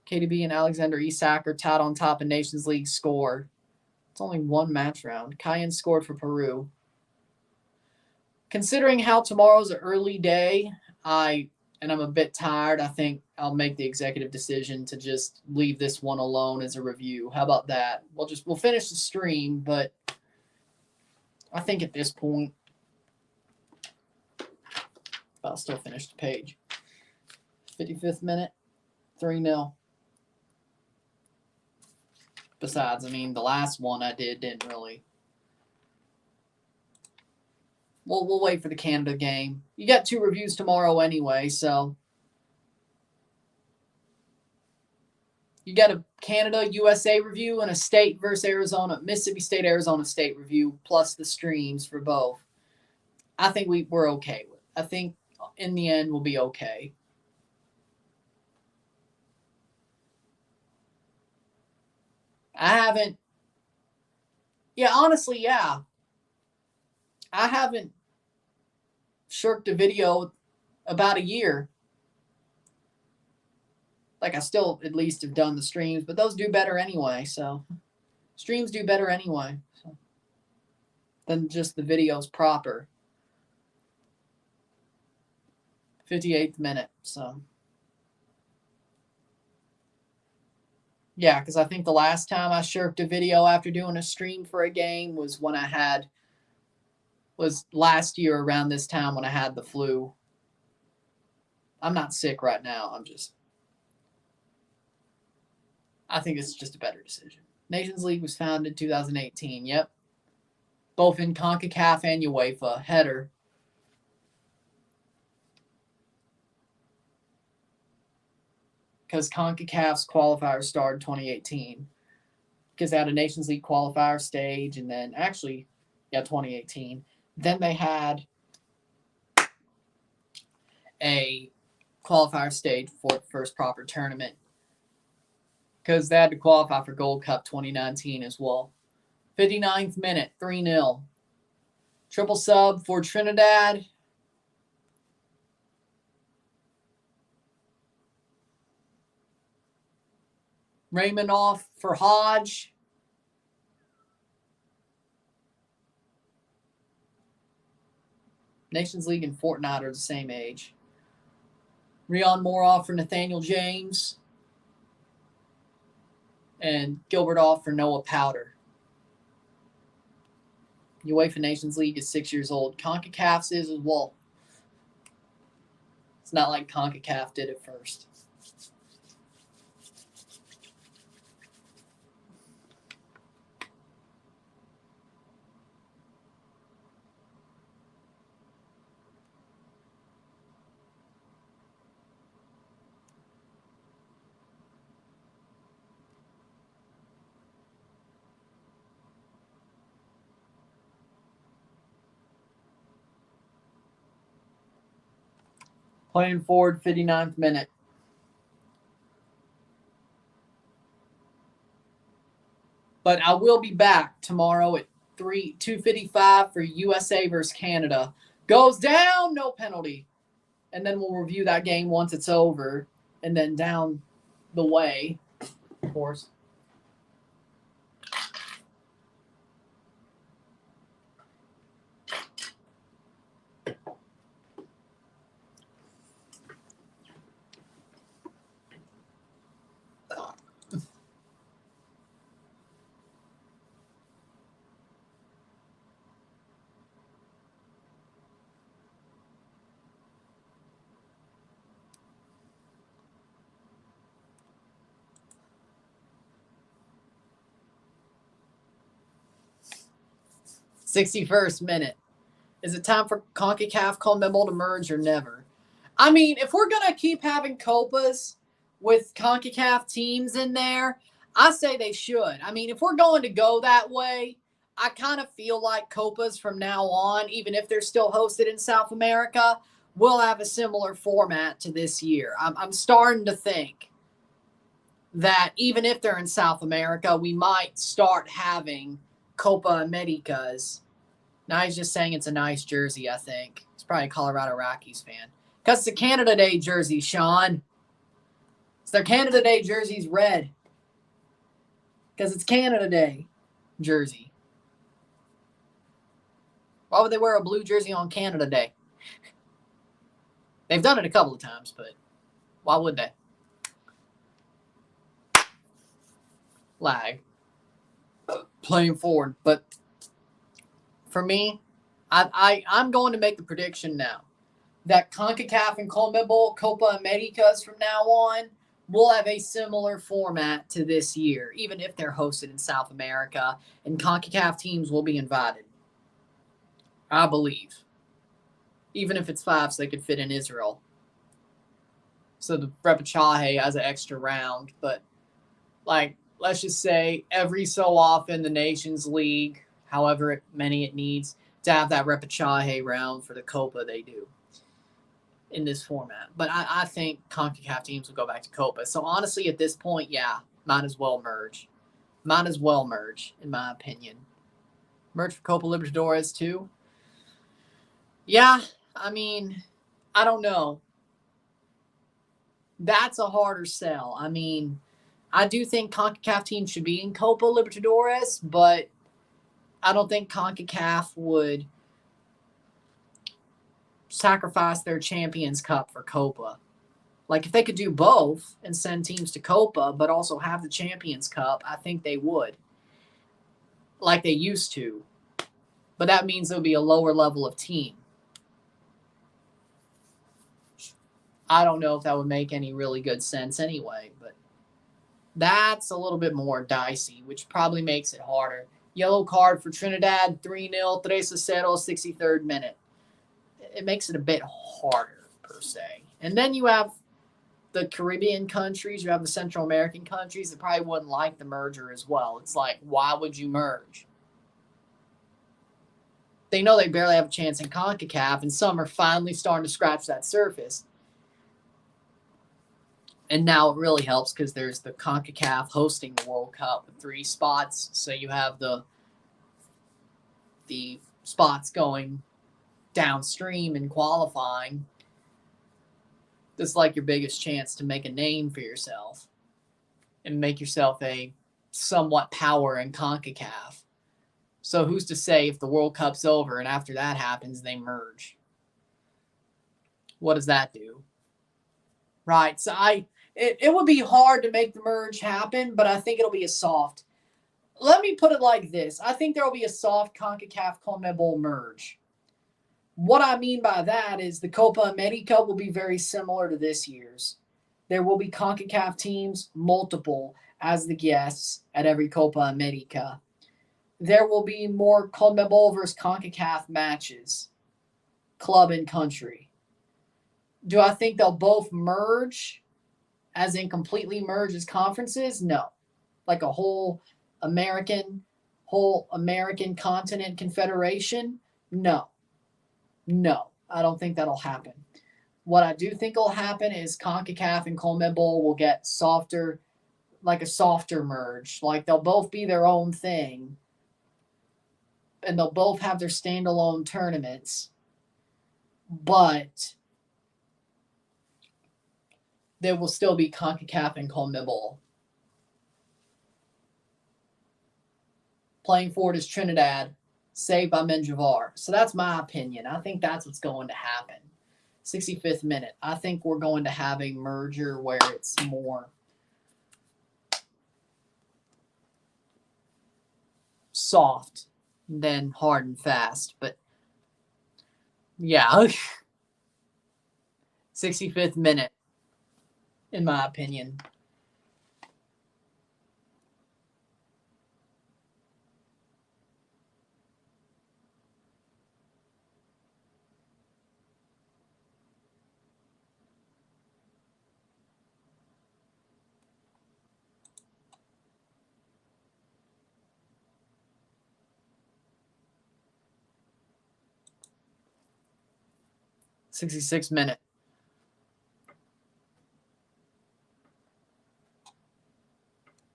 KDB and Alexander Isak are tied on top in Nations League score. It's only one match round. Cayenne scored for Peru. Considering how tomorrow's an early day, I'm a bit tired, I think I'll make the executive decision to just leave this one alone as a review. How about that? We'll finish the stream, but I think at this point, I'll still finish the page. 55th minute, 3-0. Besides, the last one I didn't really. We'll wait for the Canada game. You got 2 reviews tomorrow anyway, so. You got a Canada-USA review and a State versus Arizona, Mississippi State, Arizona State review, plus the streams for both. I think we're okay with it. I think in the end we'll be okay. Honestly, I haven't shirked a video about a year. Like, I still at least have done the streams, but those do better anyway, so. Streams do better anyway, so, than just the videos proper. 58th minute, so. Yeah, because I think the last time I shirked a video after doing a stream for a game was when I had was last year around this time when I had the flu. I'm not sick right now. I think it's just a better decision. Nations League was founded in 2018. Yep. Both in CONCACAF and UEFA. Header. Because CONCACAF's qualifier started 2018. Because they had a Nations League qualifier stage, and then 2018. Then they had a qualifier stage for the first proper tournament. Because they had to qualify for Gold Cup 2019 as well. 59th minute, 3-0. Triple sub for Trinidad. Raymond off for Hodge. Nations League and Fortnite are the same age. Rion Moore off for Nathaniel James. And Gilbert off for Noah Powder. UEFA Nations League is 6 years old. CONCACAF's is as well. It's not like CONCACAF did it first. Playing forward, 59th minute. But I will be back tomorrow at 2:55 for USA versus Canada. Goes down, no penalty. And then we'll review that game once it's over. And then down the way, of course. '61st minute. Is it time for CONCACAF CONMEBOL to merge or never? I mean, if we're going to keep having Copas with CONCACAF teams in there, I say they should. I mean, if we're going to go that way, I kind of feel like Copas from now on, even if they're still hosted in South America, will have a similar format to this year. I'm starting to think that even if they're in South America, we might start having Copa Americas. Now he's just saying it's a nice jersey, I think. He's probably a Colorado Rockies fan. Because it's a Canada Day jersey, Sean. It's their Canada Day jersey's red. Because it's Canada Day jersey. Why would they wear a blue jersey on Canada Day? They've done it a couple of times, but why would they? Lag. Playing forward. But for me, I'm going to make the prediction now that CONCACAF and CONMEBOL Copa Americas from now on will have a similar format to this year, even if they're hosted in South America, and CONCACAF teams will be invited. I believe. Even if it's 5, so they could fit in Israel. So the repechaje has an extra round. But, let's just say every so often the Nations League, however many it needs, to have that repechaje round for the Copa they do in this format. But I think CONCACAF teams will go back to Copa. So honestly, at this point, yeah, might as well merge. Might as well merge, in my opinion. Merge for Copa Libertadores too? Yeah, I mean, I don't know. That's a harder sell. I mean, I do think CONCACAF teams should be in Copa Libertadores, but I don't think CONCACAF would sacrifice their Champions Cup for Copa. If they could do both and send teams to Copa, but also have the Champions Cup, I think they would. Like they used to. But that means there'll be a lower level of team. I don't know if that would make any really good sense anyway, but that's a little bit more dicey, which probably makes it harder. Yellow card for Trinidad, 3-0, 3-0, 63rd minute. It makes it a bit harder, per se. And then you have the Caribbean countries, you have the Central American countries that probably wouldn't like the merger as well. It's like, why would you merge? They know they barely have a chance in CONCACAF, and some are finally starting to scratch that surface. And now it really helps because there's the CONCACAF hosting the World Cup with 3 spots. So you have the spots going downstream in qualifying. This is like your biggest chance to make a name for yourself and make yourself a somewhat power in CONCACAF. So who's to say if the World Cup's over and after that happens, they merge? What does that do? Right. So it would be hard to make the merge happen, but I think it'll be a soft. Let me put it like this. I think there will be a soft CONCACAF CONMEBOL merge. What I mean by that is the Copa America will be very similar to this year's. There will be CONCACAF teams, multiple, as the guests at every Copa America. There will be more CONMEBOL versus CONCACAF matches, club and country. Do I think they'll both merge, as in completely merge as conferences? No. Like a whole American continent confederation? No. No, I don't think that'll happen. What I do think will happen is CONCACAF and CONMEBOL will get softer, like a softer merge. Like they'll both be their own thing, and they'll both have their standalone tournaments, but there will still be CONCACAF and CONMEBOL. Playing forward is Trinidad, saved by Menjivar. So that's my opinion. I think that's what's going to happen. 65th minute. I think we're going to have a merger where it's more soft than hard and fast. But yeah, 65th minute, in my opinion. '66 minute.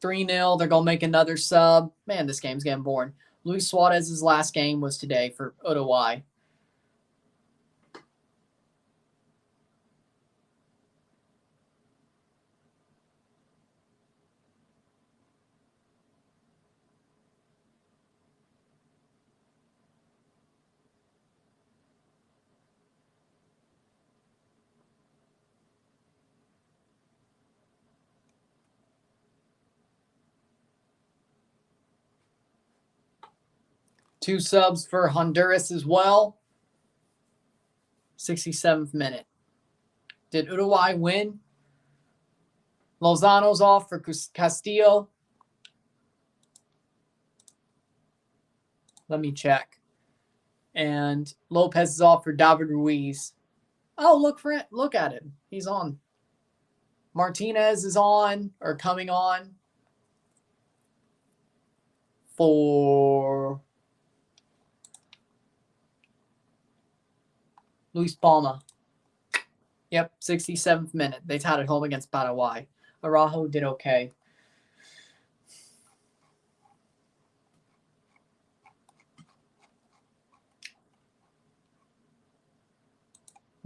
(3-0). They're going to make another sub. Man, this game's getting boring. Luis Suarez's last game was today for Uruguay. Two subs for Honduras as well. 67th minute. Did Uruguay win? Lozano's off for Castillo. Let me check. And Lopez is off for David Ruiz. Oh, look at him. He's on. Martinez is on, or coming on, for Luis Palma. Yep, 67th minute. They tied it home against Paraguay. Araujo did okay.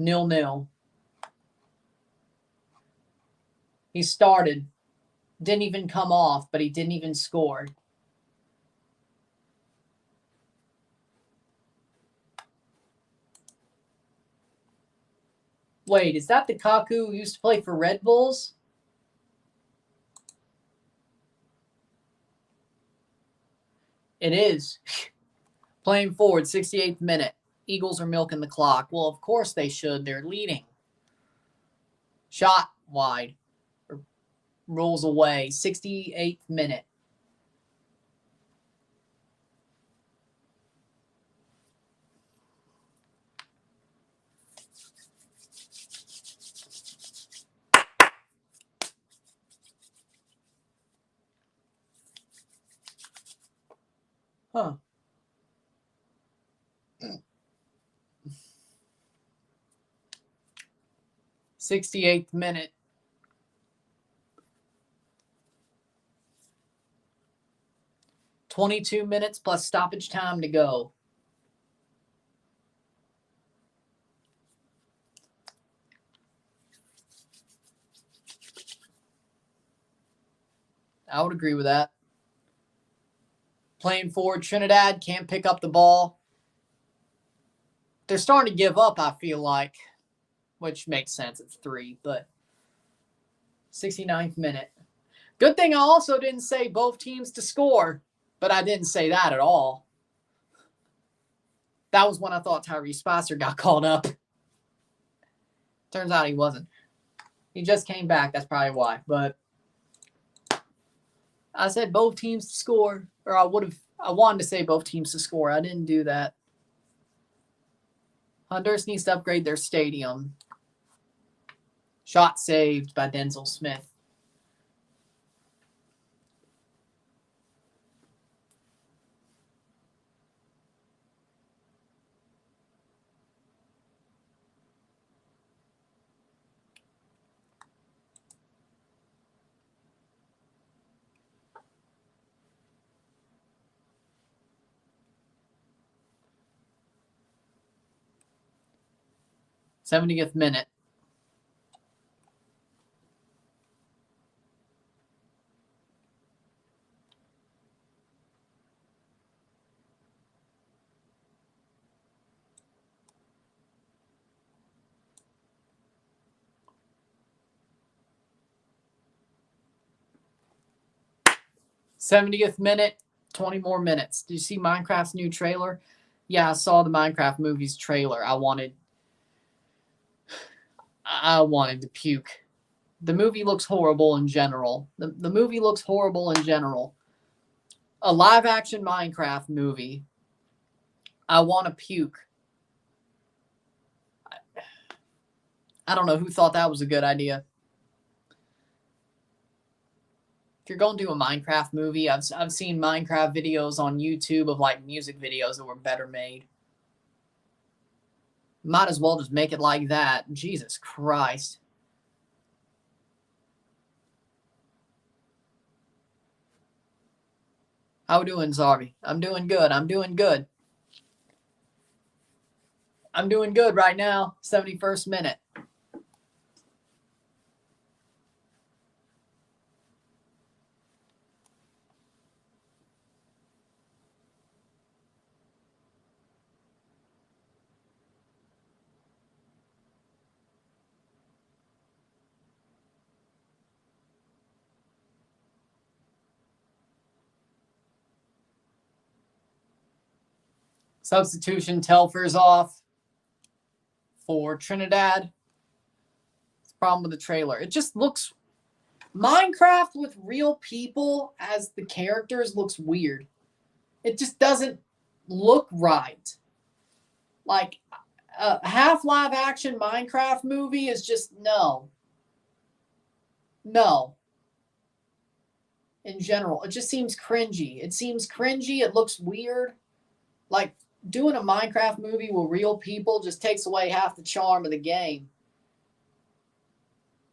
(0-0). He started. Didn't even come off, but he didn't even score. Wait, is that the Kaku who used to play for Red Bulls? It is. Playing forward, 68th minute. Eagles are milking the clock. Well, of course they should. They're leading. Shot wide. Rolls away. 68th minute. Huh. '68th minute. $22 minutes plus stoppage time to go. I would agree with that. Playing forward, Trinidad can't pick up the ball. They're starting to give up, I feel like, which makes sense. It's 3, but 69th minute. Good thing I also didn't say both teams to score, but I didn't say that at all. That was when I thought Tyrese Spicer got called up. Turns out he wasn't. He just came back. That's probably why. But I said both teams to score, or I wanted to say both teams to score. I didn't do that. Honduras needs to upgrade their stadium. Shot saved by Denzel Smith. '70th minute. '70th minute, 20 more minutes. Did you see Minecraft's new trailer? Yeah, I saw the Minecraft movie's trailer. I wanted to puke. The movie looks horrible in general. The movie looks horrible in general. A live-action Minecraft movie. I want to puke. I don't know who thought that was a good idea. If you're going to do a Minecraft movie, I've seen Minecraft videos on YouTube of like music videos that were better made. Might as well just make it like that. Jesus Christ. How we doing, Zarby? I'm doing good. I'm doing good. I'm doing good right now. 71st minute. Substitution, Telfer's off for Trinidad. It's a problem with the trailer. It just looks... Minecraft with real people as the characters looks weird. It just doesn't look right. Like, a half live action Minecraft movie is just no. No. In general, it just seems cringy. It seems cringy. It looks weird. Like, doing a Minecraft movie with real people just takes away half the charm of the game.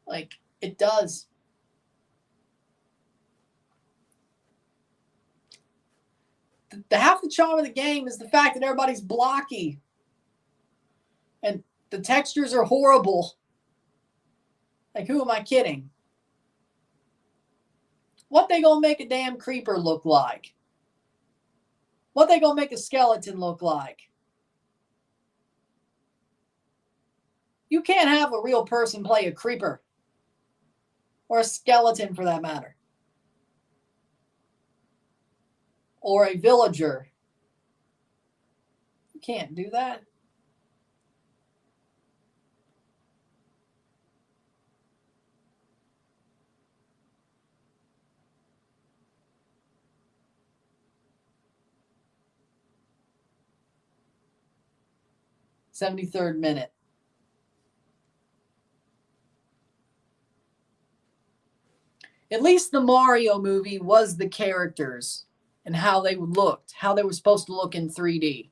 Like, it does. The half the charm of the game is the fact that everybody's blocky. And the textures are horrible. Like, who am I kidding? What they gonna make a damn creeper look like? What they gonna make a skeleton look like? You can't have a real person play a creeper. Or a skeleton for that matter. Or a villager. Can't do that. '73rd minute. At least the Mario movie was the characters and how they looked, how they were supposed to look in 3D.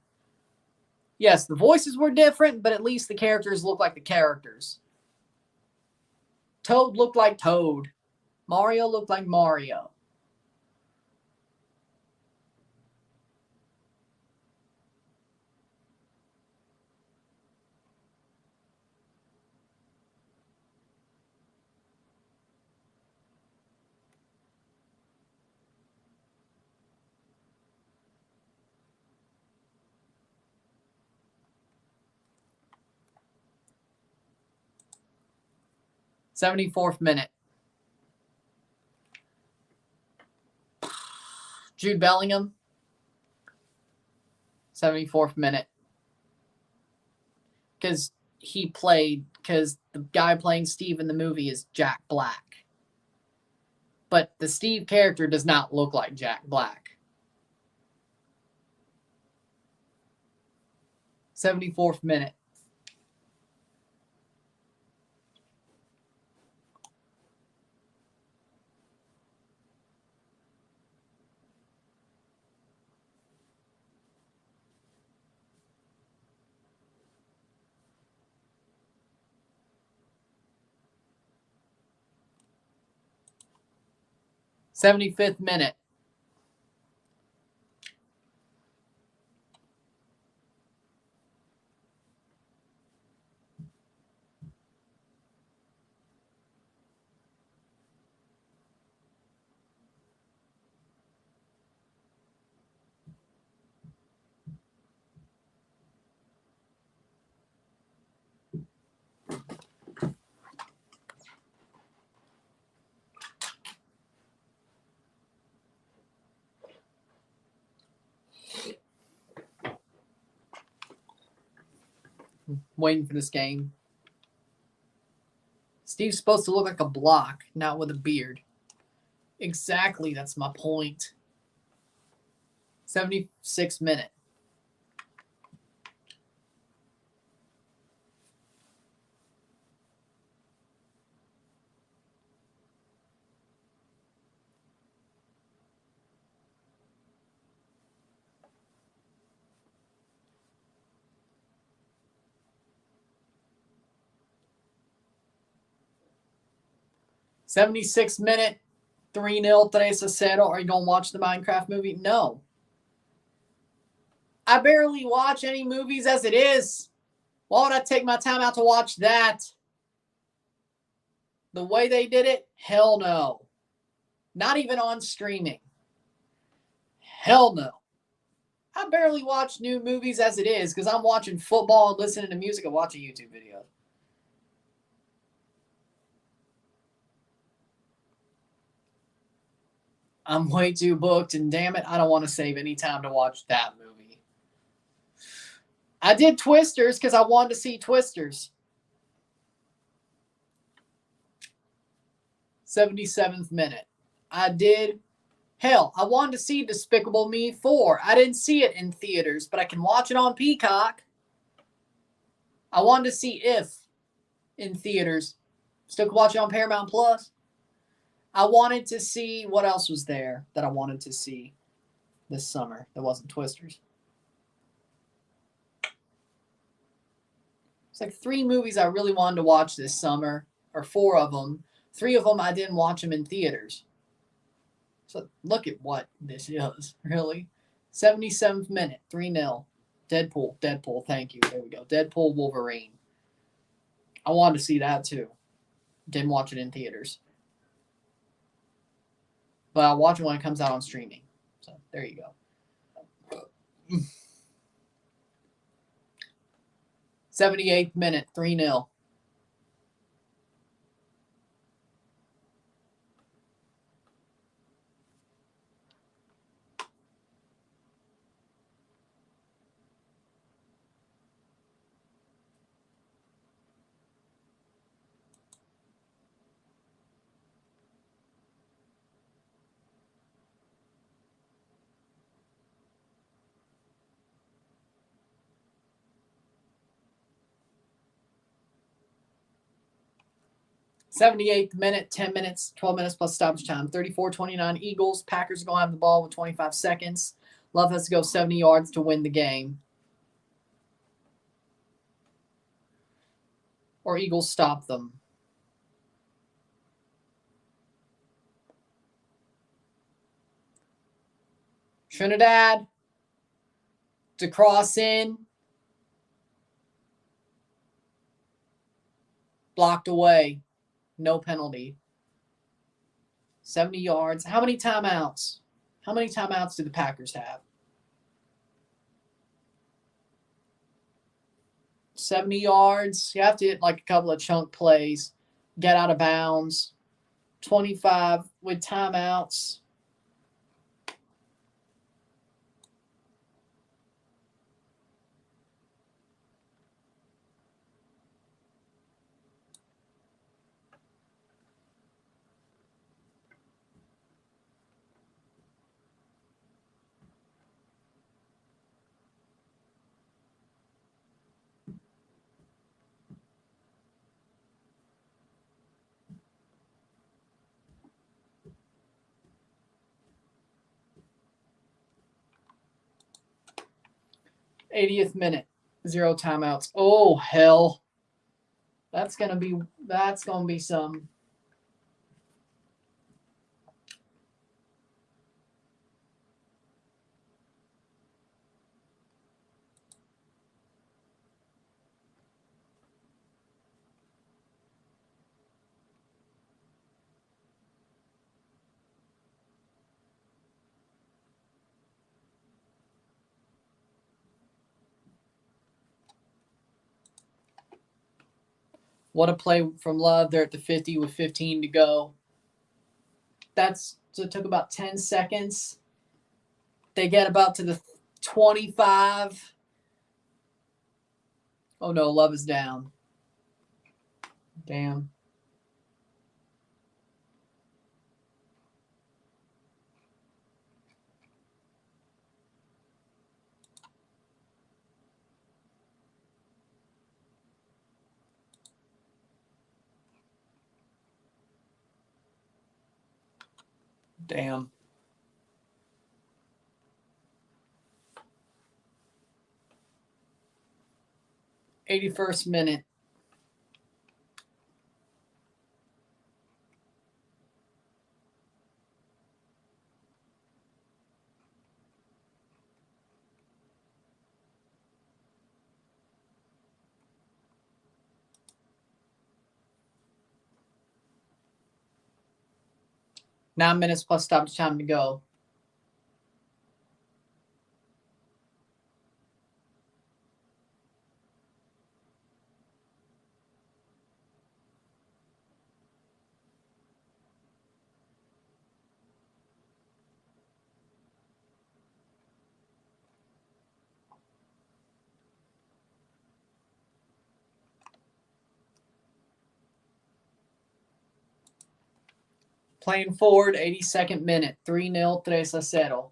Yes, the voices were different, but at least the characters looked like the characters. Toad looked like Toad. Mario looked like Mario. '74th minute. Jude Bellingham. '74th minute. Because the guy playing Steve in the movie is Jack Black. But the Steve character does not look like Jack Black. '74th minute. '75th minute. Waiting for this game. Steve's supposed to look like a block, not with a beard. Exactly, that's my point. 76th minute. '76th minute, 3-0, 3-0. Are you going to watch the Minecraft movie? No. I barely watch any movies as it is. Why would I take my time out to watch that? The way they did it? Hell no. Not even on streaming. Hell no. I barely watch new movies as it is because I'm watching football and listening to music and watching YouTube videos. I'm way too booked, and damn it, I don't want to save any time to watch that movie. I did Twisters because I wanted to see Twisters. 77th minute. I did. Hell, I wanted to see Despicable Me 4. I didn't see it in theaters, but I can watch it on Peacock. I wanted to see If in theaters. Still can watch it on Paramount Plus. I wanted to see what else was there that I wanted to see this summer that wasn't Twisters. It's like 3 movies I really wanted to watch this summer, or 4 of them. 3 of them I didn't watch them in theaters. So look at what this is, really. 77th minute, 3-0. Deadpool, thank you. There we go. Deadpool, Wolverine. I wanted to see that too. Didn't watch it in theaters. But I'll watch it when it comes out on streaming. So there you go. 78th minute, 3-0. 78th minute, 10 minutes, 12 minutes plus stoppage time. 34-29 Eagles. Packers are going to have the ball with 25 seconds. Love has to go 70 yards to win the game. Or Eagles stop them. Trinidad to cross in. Blocked away. No penalty. 70 yards. How many timeouts? How many timeouts do the Packers have? 70 yards. You have to hit like a couple of chunk plays. Get out of bounds. 25 with timeouts. '80th minute, 0 timeouts. Oh hell, that's gonna be some. What a play from Love. They're at the 50 with 15 to go. So it took about 10 seconds. They get about to the 25. Oh no, Love is down. Damn. Damn. '81st minute. Nine minutes plus stoppage time to go. Playing forward, 82nd minute, 3-0, 3-0.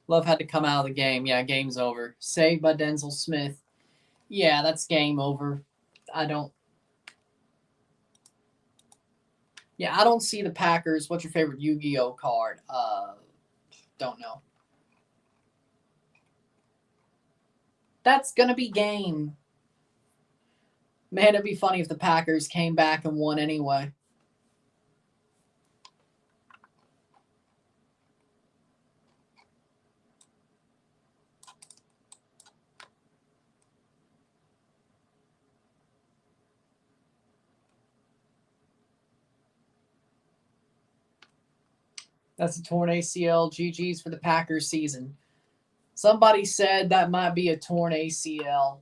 Love had to come out of the game. Yeah, game's over. Saved by Denzel Smith. Yeah, that's game over. I don't see the Packers. What's your favorite Yu-Gi-Oh card? Don't know. That's going to be game. Man, it'd be funny if the Packers came back and won anyway. That's a torn ACL. GG's for the Packers season. Somebody said that might be a torn ACL.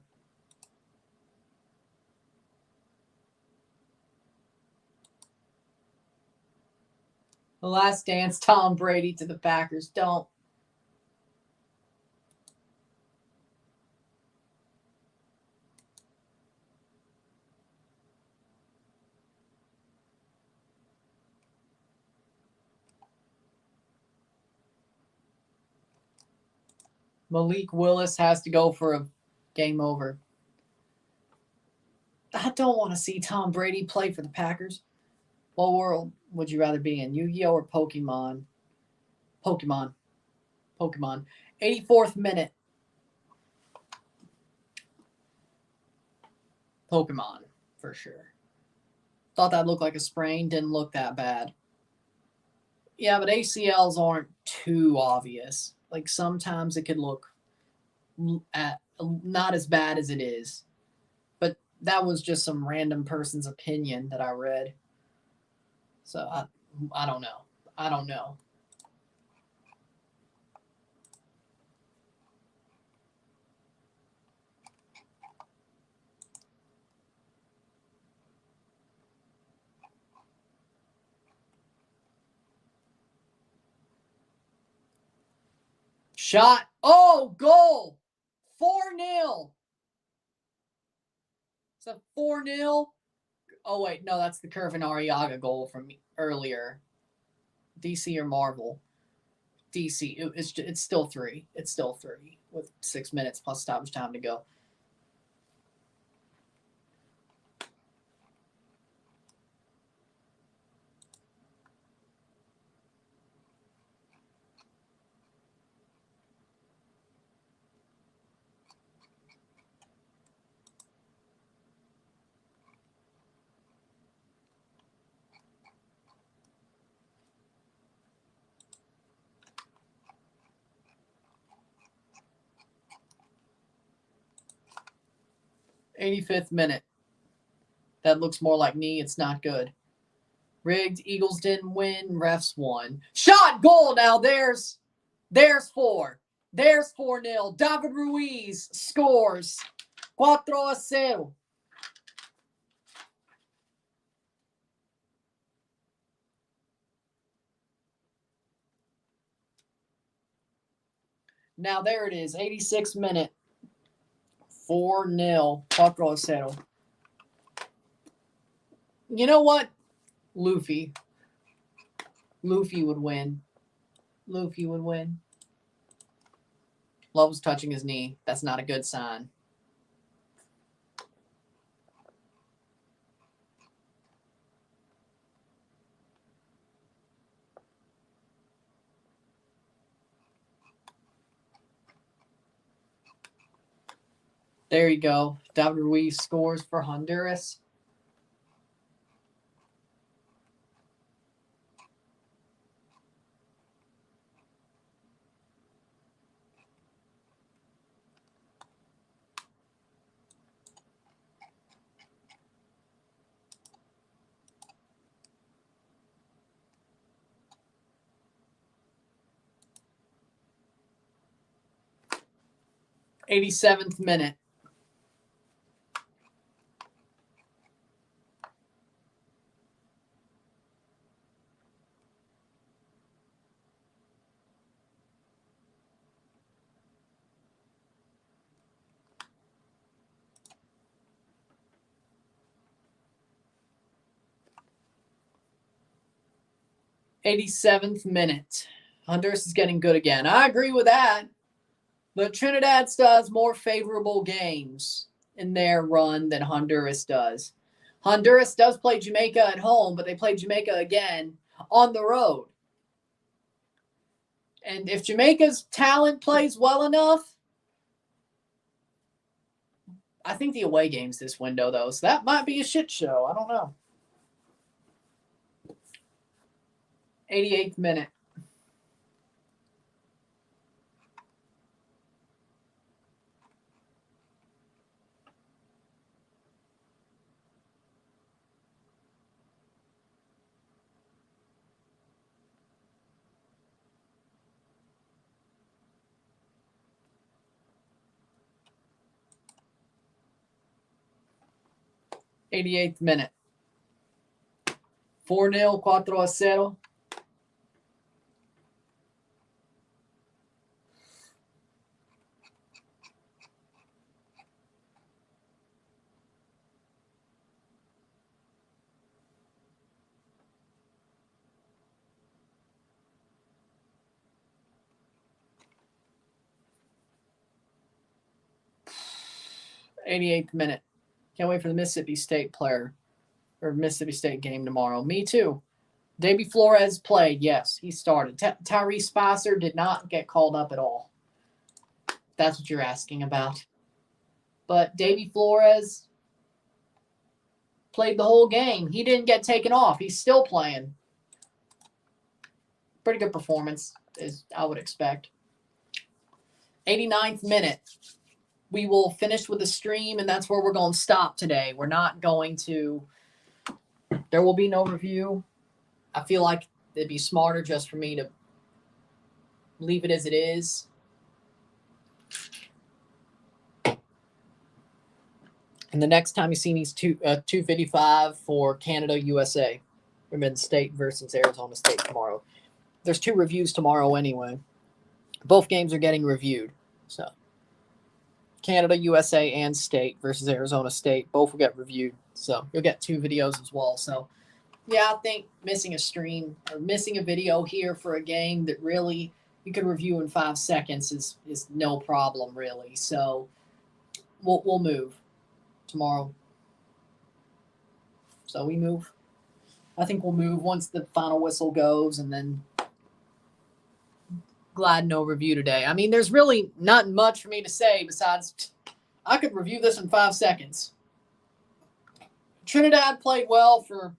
The Last Dance, Tom Brady to the Packers. Don't. Malik Willis has to go for a game over. I don't want to see Tom Brady play for the Packers. What world would you rather be in, Yu-Gi-Oh or Pokemon? Pokemon. 84th minute. Pokemon, for sure. Thought that looked like a sprain. Didn't look that bad. Yeah, but ACLs aren't too obvious. Like, sometimes it could look not as bad as it is. But that was just some random person's opinion that I read. So, I don't know. I don't know. Shot. Oh, goal. 4-0. It's a 4-0. Oh, wait. No, that's the Curvin Arriaga goal from earlier. DC or Marvel? DC. It's still 3. It's still 3 with 6 minutes plus stoppage time to go. '85th minute. That looks more like me. It's not good. Rigged. Eagles didn't win. Refs won. Shot. Goal. Now there's 4. There's 4-0. David Ruiz scores. 4-0. Now there it is. 86th minute. 4-0. 4-0. You know what? Luffy would win. Luffy would win. Love's touching his knee. That's not a good sign. There you go. David Ruiz scores for Honduras. '87th minute. '87th minute. Honduras is getting good again. I agree with that. But Trinidad does more favorable games in their run than Honduras does. Honduras does play Jamaica at home, but they play Jamaica again on the road. And if Jamaica's talent plays well enough, I think the away game's this window, though. So that might be a shit show. I don't know. 88th minute. '88th minute. 4-0, 4-0. 88th minute. Can't wait for the Mississippi State player or Mississippi State game tomorrow. Me too. Davy Flores played. Yes, he started. Tyrese Spicer did not get called up at all. That's what you're asking about. But Davy Flores played the whole game. He didn't get taken off. He's still playing. Pretty good performance, as I would expect. 89th minute. We will finish with the stream, and that's where we're going to stop today. We're not going to – there will be no review. I feel like it'd be smarter just for me to leave it as it is. And the next time you see these 255 for Canada, USA. Women's State versus Arizona State tomorrow. There's 2 reviews tomorrow anyway. Both games are getting reviewed. So Canada, USA, and State versus Arizona State. Both will get reviewed. So you'll get 2 videos as well. So yeah, I think missing a stream or missing a video here for a game that really you could review in 5 seconds is no problem really. So we'll move tomorrow. So we move. I think we'll move once the final whistle goes, and then glad no review today. I mean, there's really not much for me to say besides I could review this in 5 seconds. Trinidad played well for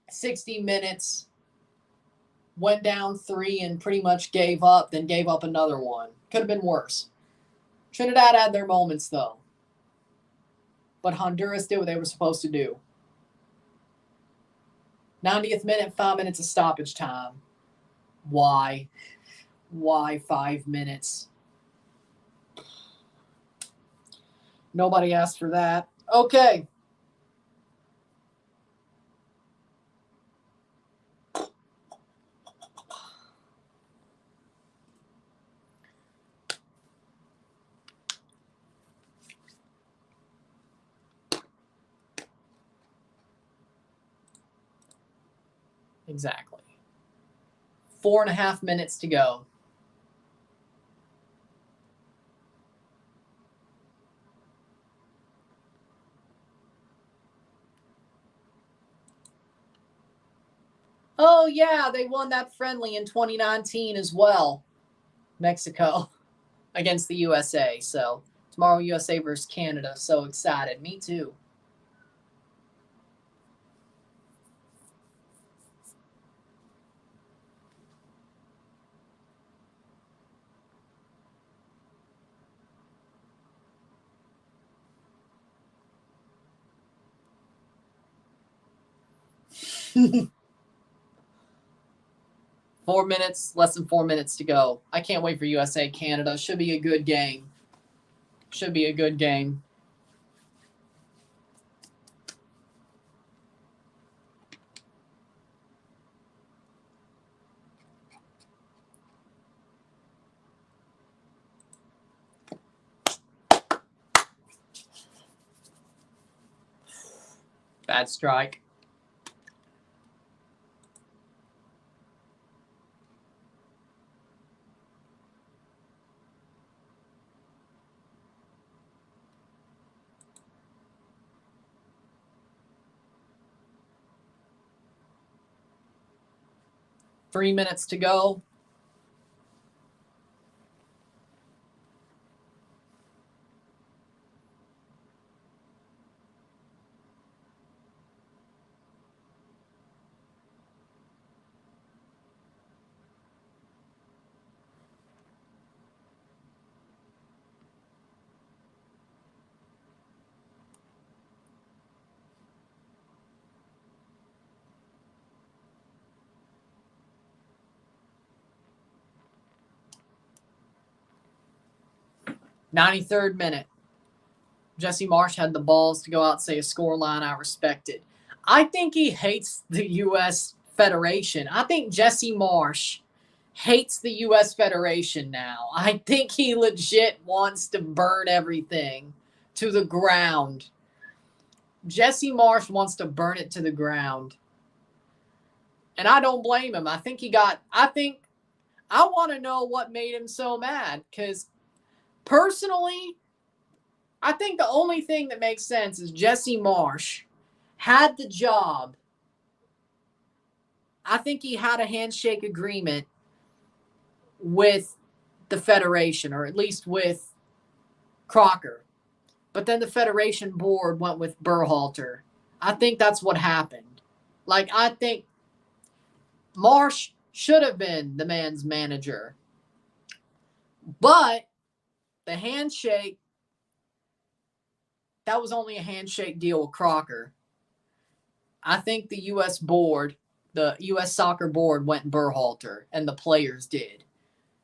60 minutes, went down 3 and pretty much gave up, then gave up another one. Could have been worse. Trinidad had their moments, though. But Honduras did what they were supposed to do. 90th minute, 5 minutes of stoppage time. Why? Why 5 minutes? Nobody asked for that. Okay. Exactly. 4.5 minutes to go. Oh, yeah, they won that friendly in 2019 as well. Mexico against the USA. So tomorrow, USA versus Canada. So excited. Me too. Less than 4 minutes to go. I can't wait for USA Canada. Should be a good game. Should be a good game. Bad strike. Three minutes to go. '93rd minute. Jesse Marsh had the balls to go out and say a scoreline I respected. I think he hates the U.S. Federation. I think Jesse Marsh hates the U.S. Federation now. I think he legit wants to burn everything to the ground. Jesse Marsh wants to burn it to the ground. And I don't blame him. I want to know what made him so mad. Because personally, I think the only thing that makes sense is Jesse Marsh had the job. I think he had a handshake agreement with the Federation, or at least with Crocker. But then the Federation board went with Berhalter. I think that's what happened. Like, I think Marsh should have been the man's manager. But the handshake, that was only a handshake deal with Crocker. I think the U.S. board, the U.S. soccer board went Berhalter, and the players did.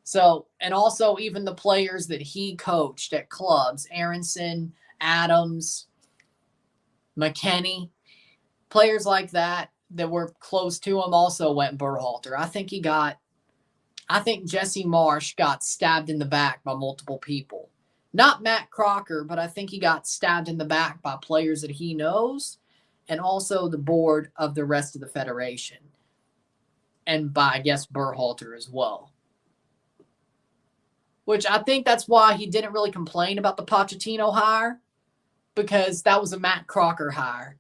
So, and also even the players that he coached at clubs, Aronson, Adams, McKennie, players like that were close to him also went Berhalter. I think Jesse Marsh got stabbed in the back by multiple people. Not Matt Crocker, but I think he got stabbed in the back by players that he knows, and also the board of the rest of the Federation. And by, I guess, Berhalter as well. Which I think that's why he didn't really complain about the Pochettino hire, because that was a Matt Crocker hire.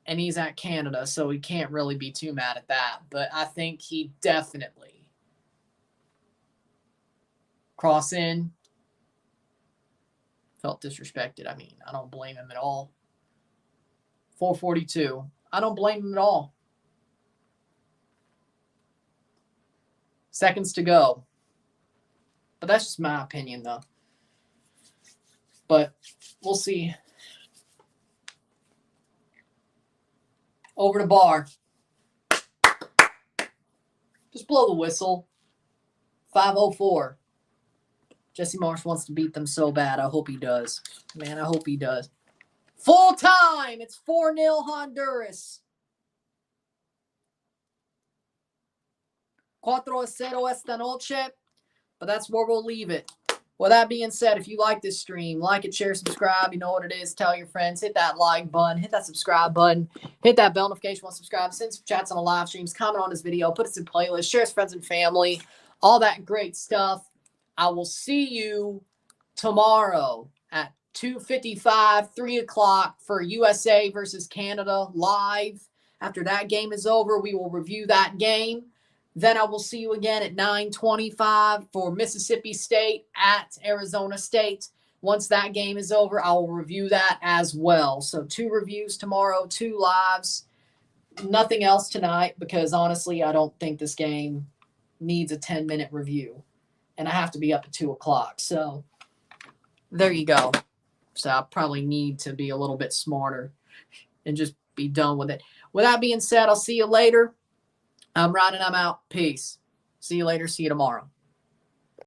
And he's at Canada, so he can't really be too mad at that. But I think he definitely cross in, felt disrespected. I mean, I don't blame him at all. 442. I don't blame him at all. Seconds to go. But that's just my opinion, though. But we'll see. Over to bar. Just blow the whistle. 5:04. Jesse Marsh wants to beat them so bad. I hope he does. Man, I hope he does. Full time. It's 4-0 Honduras. 4-0 esta noche. But that's where we'll leave it. With that being said, if you like this stream, like it, share, subscribe. You know what it is. Tell your friends. Hit that like button. Hit that subscribe button. Hit that bell notification. Subscribe. Send some chats on the live streams. Comment on this video. Put us in playlist. Share with friends and family. All that great stuff. I will see you tomorrow at 2:55, 3 o'clock for USA versus Canada live. After that game is over, we will review that game. Then I will see you again at 9:25 for Mississippi State at Arizona State. Once that game is over, I will review that as well. So 2 reviews tomorrow, 2 lives. Nothing else tonight because, honestly, I don't think this game needs a 10-minute review. And I have to be up at 2 o'clock. So there you go. So I probably need to be a little bit smarter and just be done with it. With that being said, I'll see you later. I'm riding. I'm out. Peace. See you later. See you tomorrow.